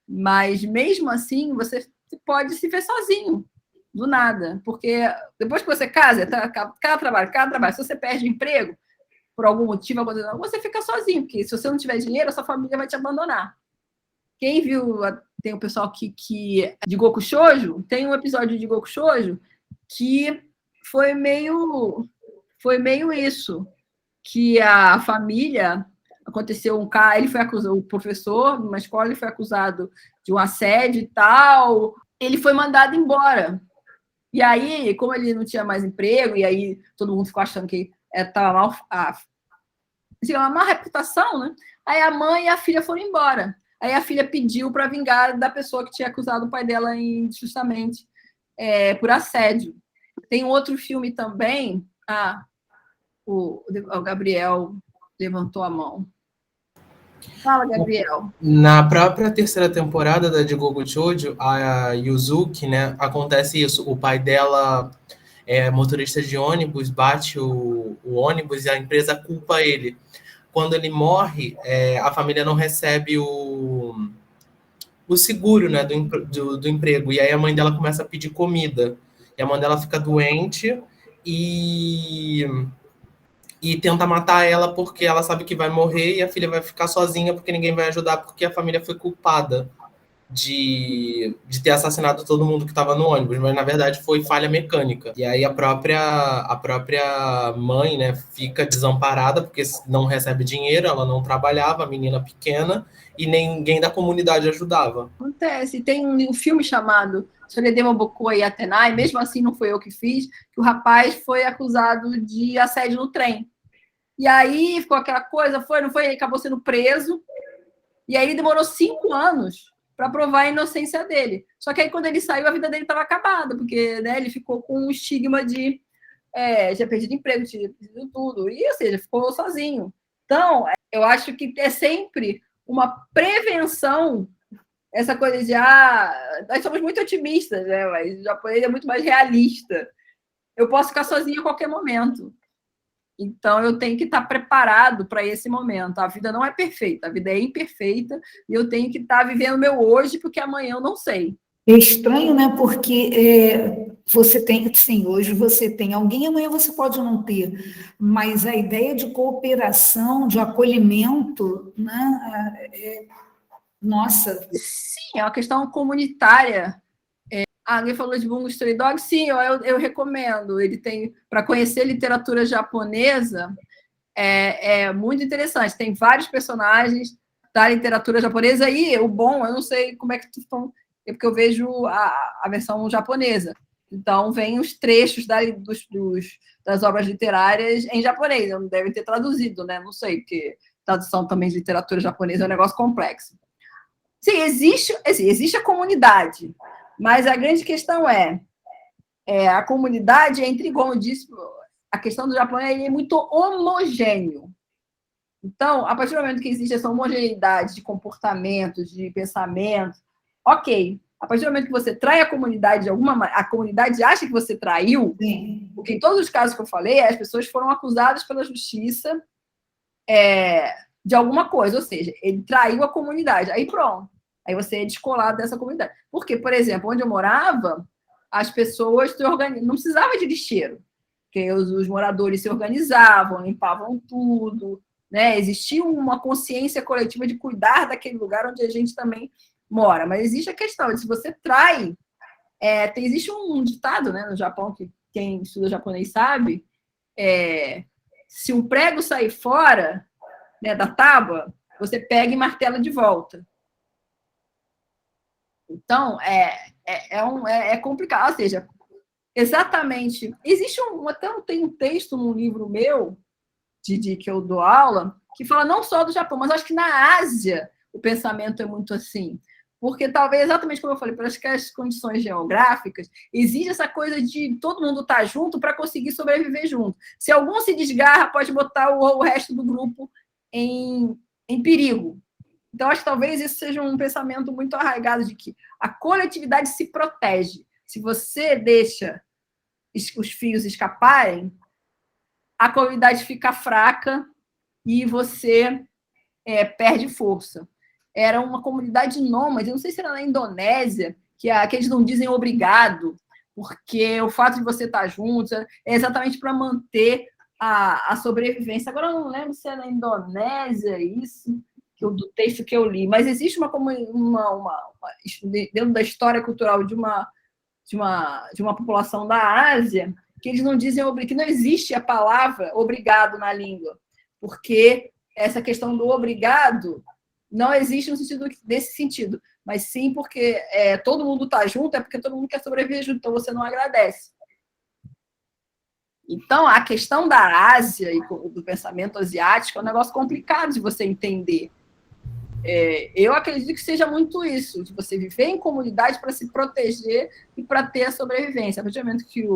Mas, mesmo assim, você pode se ver sozinho, do nada. Porque depois que você casa, cada trabalho, se você perde o emprego, por algum motivo, você fica sozinho, porque se você não tiver dinheiro, a sua família vai te abandonar. Quem viu, tem o pessoal de Goku Shoujo, tem um episódio de Goku Shoujo que foi meio isso, que a família, aconteceu um cara, ele foi acusado, o professor, numa escola, ele foi acusado de um assédio e tal, ele foi mandado embora. E aí, como ele não tinha mais emprego, e aí todo mundo ficou achando que estava uma má reputação, né? Aí a mãe e a filha foram embora. Aí a filha pediu para vingar da pessoa que tinha acusado o pai dela injustamente por assédio. Tem outro filme também. O Gabriel levantou a mão. Fala, Gabriel. Na própria terceira temporada da Jigoku Shoujo, a Yuzuki, né, acontece isso. O pai dela é motorista de ônibus, bate o ônibus e a empresa culpa ele. Quando ele morre, a família não recebe o seguro, né, do emprego. E aí a mãe dela começa a pedir comida. E a mãe dela fica doente e tenta matar ela porque ela sabe que vai morrer e a filha vai ficar sozinha porque ninguém vai ajudar, porque a família foi culpada de ter assassinado todo mundo que estava no ônibus, mas na verdade foi falha mecânica. E aí a própria mãe, né, fica desamparada porque não recebe dinheiro, ela não trabalhava, a menina pequena, e ninguém da comunidade ajudava. Acontece. Tem um filme chamado Soredema Boku e Atenai, mesmo assim não foi eu que fiz, que o rapaz foi acusado de assédio no trem. E aí ficou aquela coisa, não foi, ele acabou sendo preso, e aí demorou 5 anos para provar a inocência dele. Só que aí, quando ele saiu, a vida dele estava acabada, porque, né, ele ficou com um estigma de já perdido emprego, tinha perdido tudo, e, ou seja, ficou sozinho. Então, eu acho que é sempre uma prevenção, essa coisa de, nós somos muito otimistas, né, mas o japonês é muito mais realista. Eu posso ficar sozinho a qualquer momento. Então, eu tenho que estar preparado para esse momento. A vida não é perfeita, a vida é imperfeita, e eu tenho que estar vivendo o meu hoje, porque amanhã eu não sei. É estranho, né? Porque você tem, sim, hoje você tem alguém, amanhã você pode não ter, mas a ideia de cooperação, de acolhimento, né? Nossa. Sim, é uma questão comunitária. Alguém falou de Bungo Stray Dog, sim, eu recomendo. Ele tem, para conhecer literatura japonesa, é muito interessante. Tem vários personagens da literatura japonesa e o bom, eu não sei como é que estão, porque eu vejo a versão japonesa. Então, vem os trechos das obras literárias em japonês. Não devem ter traduzido, né? Não sei, porque tradução também de literatura japonesa é um negócio complexo. Sim, existe a comunidade. Mas a grande questão a comunidade entre, como eu disse, a questão do Japão é muito homogêneo. Então, a partir do momento que existe essa homogeneidade de comportamentos, de pensamentos, ok. A partir do momento que você trai a comunidade de alguma maneira, a comunidade acha que você traiu, sim. Porque em todos os casos que eu falei, as pessoas foram acusadas pela justiça de alguma coisa, ou seja, ele traiu a comunidade. Aí pronto. Aí você é descolado dessa comunidade. Porque, por exemplo, onde eu morava, as pessoas não precisava de lixeiro, porque os moradores se organizavam, limpavam tudo, né? Existia uma consciência coletiva de cuidar daquele lugar onde a gente também mora. Mas existe a questão de se você trai... existe um ditado, né, no Japão, que quem estuda japonês sabe, se um prego sair fora, né, da tábua, você pega e martela de volta. Então, é complicado. Ou seja, exatamente... Existe tem um texto num livro meu, que eu dou aula, que fala não só do Japão, mas acho que na Ásia o pensamento é muito assim. Porque talvez, exatamente como eu falei, pelas condições geográficas, existe essa coisa de todo mundo estar junto para conseguir sobreviver junto. Se algum se desgarra, pode botar o resto do grupo em perigo. Então, acho que talvez isso seja um pensamento muito arraigado de que a coletividade se protege. Se você deixa os fios escaparem, a comunidade fica fraca e você perde força. Era uma comunidade nômade, não sei se era na Indonésia, que eles não dizem obrigado, porque o fato de você estar junto é exatamente para manter a sobrevivência. Agora, eu não lembro se é na Indonésia isso, do texto que eu li, mas existe dentro da história cultural de uma população da Ásia, que eles não dizem que não existe a palavra obrigado na língua, porque essa questão do obrigado não existe no sentido desse sentido, mas sim porque todo mundo está junto, é porque todo mundo quer sobreviver junto, então você não agradece. Então, a questão da Ásia e do pensamento asiático é um negócio complicado de você entender. Eu acredito que seja muito isso, de você viver em comunidade para se proteger e para ter a sobrevivência. A partir do momento que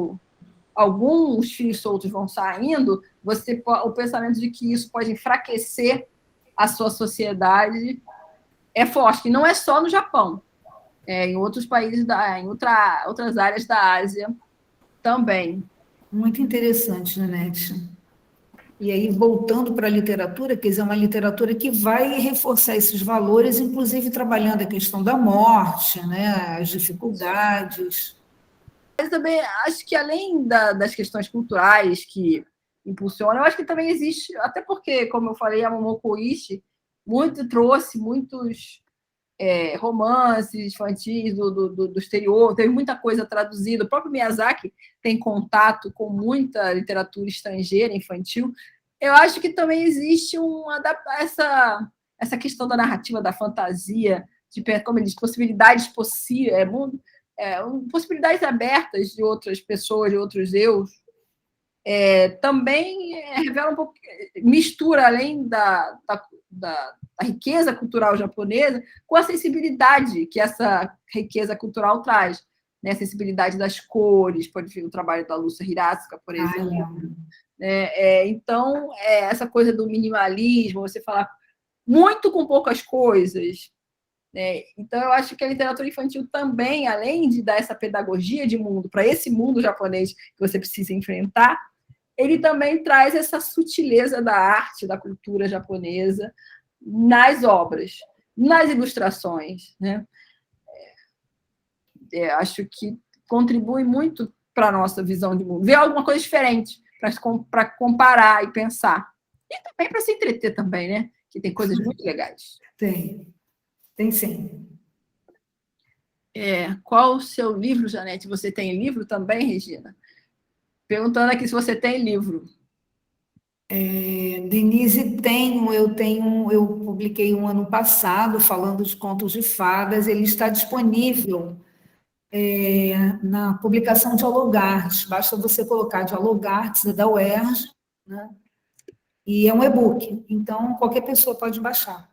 alguns fios soltos vão saindo, o pensamento de que isso pode enfraquecer a sua sociedade é forte, que não é só no Japão, em outros países, em outras áreas da Ásia também. Muito interessante, Nanete. E aí, voltando para a literatura, quer dizer, uma literatura que vai reforçar esses valores, inclusive trabalhando a questão da morte, né, as dificuldades. Mas também acho que, além das questões culturais que impulsionam, eu acho que também existe, até porque, como eu falei, a Momoko Oishi trouxe muitos romances infantis do exterior, teve muita coisa traduzida. O próprio Miyazaki tem contato com muita literatura estrangeira, infantil. Eu acho que também existe essa questão da narrativa, da fantasia, como ele diz, possibilidades possíveis, possibilidades abertas de outras pessoas, de outros eus, também revela um pouco, mistura, além da riqueza cultural japonesa, com a sensibilidade que essa riqueza cultural traz, né? A sensibilidade das cores, pode ver o trabalho da Lúcia Hiratsuka, por exemplo. Então, essa coisa do minimalismo, você falar muito com poucas coisas. Então, eu acho que a literatura infantil também, além de dar essa pedagogia de mundo, para esse mundo japonês que você precisa enfrentar, ele também traz essa sutileza da arte, da cultura japonesa nas obras, nas ilustrações, né? Acho que contribui muito para a nossa visão de mundo. Ver alguma coisa diferente para comparar e pensar. E também para se entreter também, né? Que tem coisas muito legais. Tem sim. Qual o seu livro, Janete? Você tem livro também, Regina? Perguntando aqui se você tem livro. Denise, eu publiquei um ano passado falando de contos de fadas, ele está disponível na publicação Dialogartes, basta você colocar Dialogartes, da UERJ, né? E é um e-book, então qualquer pessoa pode baixar.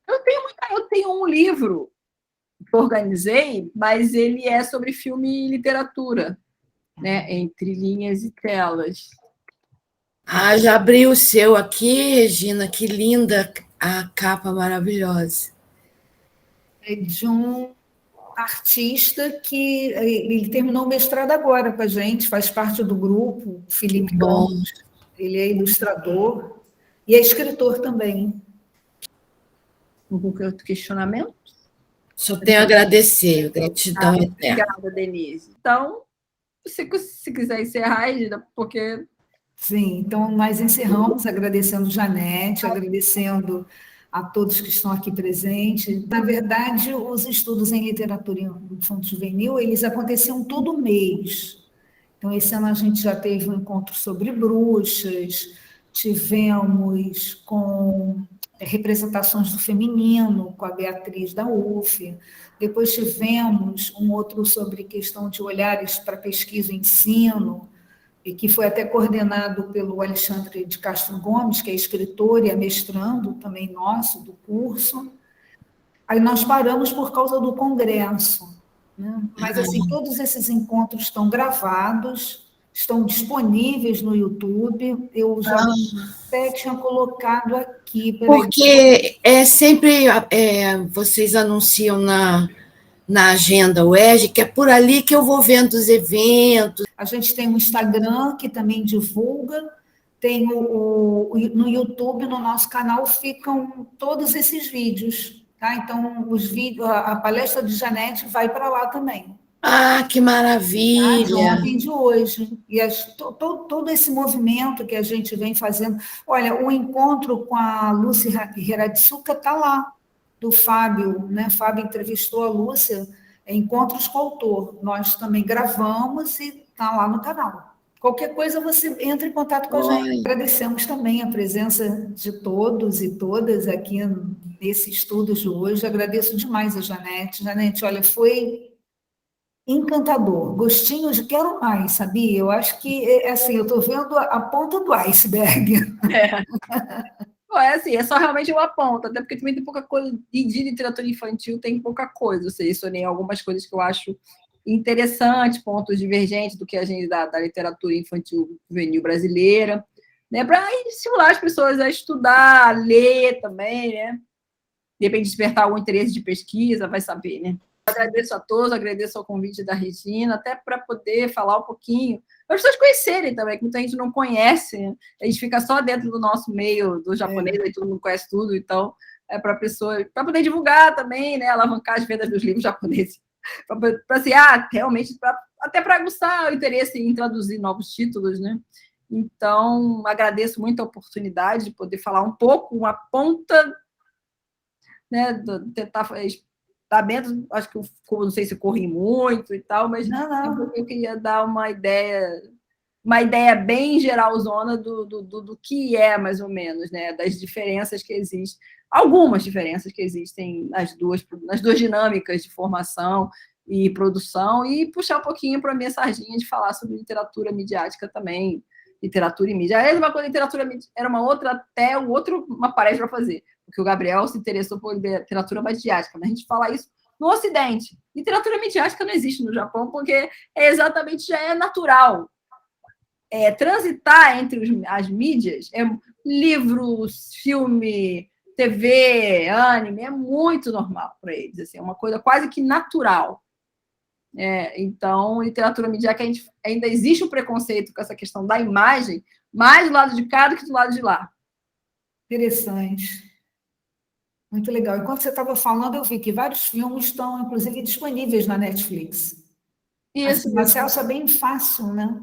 Eu tenho um livro que organizei, mas ele é sobre filme e literatura, né? Entre linhas e telas. Já abri o seu aqui, Regina, que linda a capa maravilhosa. É de um artista que ele terminou o mestrado agora com a gente, faz parte do grupo, Felipe Campos. Ele é ilustrador e é escritor também. Algum outro questionamento? Só tenho a agradecer, gratidão eterna. Obrigada, Denise. Então, se quiser encerrar, Regina, porque... Sim, então nós encerramos agradecendo Janete, agradecendo a todos que estão aqui presentes. Na verdade, os estudos em literatura infanto-juvenil, eles aconteciam todo mês. Então, esse ano a gente já teve um encontro sobre bruxas, tivemos com representações do feminino, com a Beatriz da UF. Depois tivemos um outro sobre questão de olhares para pesquisa e ensino, e que foi até coordenado pelo Alexandre de Castro Gomes, que é escritor e é mestrando também nosso, do curso. Aí nós paramos por causa do congresso, né? Mas, assim, todos esses encontros estão gravados, estão disponíveis no YouTube, eu já até tinha colocado aqui. Porque sempre vocês anunciam na agenda UERJ, que é por ali que eu vou vendo os eventos. A gente tem um Instagram que também divulga, tem no YouTube, no nosso canal, ficam todos esses vídeos, tá? Então, os vídeos, a palestra de Janete vai para lá também. Ah, que maravilha! De ontem e de hoje. E todo esse movimento que a gente vem fazendo. Olha, o encontro com a Lúcia Hiratsuka está lá, do Fábio, né? Fábio entrevistou a Lúcia, Encontros com o Autor. Nós também gravamos e está lá no canal. Qualquer coisa, você entra em contato com a gente. Agradecemos também a presença de todos e todas aqui nesse estudo de hoje. Agradeço demais a Janete. Janete, olha, foi encantador, gostinho de quero mais, sabia? Eu acho que, assim, eu estou vendo a ponta do iceberg. Assim, é só realmente uma ponta, até porque também tem pouca coisa, e de literatura infantil tem pouca coisa. Eu selecionei algumas coisas que eu acho interessantes, pontos divergentes do que a gente da literatura infantil juvenil brasileira, né, para estimular as pessoas a estudar, a ler também, né? De repente despertar algum interesse de pesquisa, vai saber, né? Agradeço a todos, agradeço ao convite da Regina, até para poder falar um pouquinho, para as pessoas conhecerem também, que muita gente não conhece, né? A gente fica só dentro do nosso meio do japonês, aí todo mundo conhece tudo, então é para para poder divulgar também, né, alavancar as vendas dos livros japoneses, para assim, realmente, até para aguçar o interesse em traduzir novos títulos, né? Então, agradeço muito a oportunidade de poder falar um pouco, uma ponta, né, tentar dentro, acho que eu não sei se corri muito e tal, mas Não. Eu queria dar uma ideia bem geralzona do que é, mais ou menos, né, das diferenças que existem, algumas diferenças que existem nas duas dinâmicas de formação e produção, e puxar um pouquinho para a minha sardinha de falar sobre literatura midiática também, literatura e mídia. Era uma coisa, literatura era uma outra uma palestra para fazer, porque o Gabriel se interessou por literatura midiática, mas a gente fala isso no Ocidente. Literatura midiática não existe no Japão, porque já é natural. Transitar entre as mídias, livros, filme, TV, anime, é muito normal para eles, assim, é uma coisa quase que natural. Então, literatura midiática, ainda existe um preconceito com essa questão da imagem, mais do lado de cá do que do lado de lá. Interessante. Muito legal. Enquanto você estava falando, eu vi que vários filmes estão, inclusive, disponíveis na Netflix. Isso. Acesso é bem fácil, né?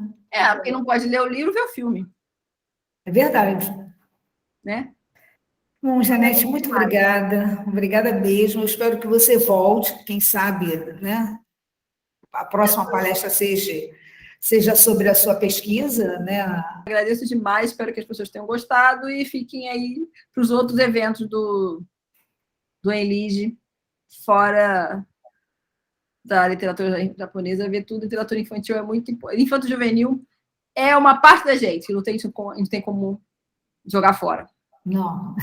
Quem não pode ler o livro, vê o filme. É verdade. Né? Bom, Janete, muito obrigada. Obrigada mesmo. Eu espero que você volte, quem sabe, né? A próxima palestra seja sobre a sua pesquisa, né? Agradeço demais, espero que as pessoas tenham gostado e fiquem aí para os outros eventos do Enlige, fora da literatura japonesa, ver tudo. Literatura infantil é muito importante. Infanto-juvenil é uma parte da gente, a gente tem como jogar fora. Não.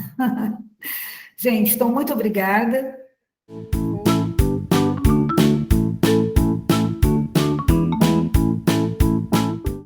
Gente, então, muito obrigada.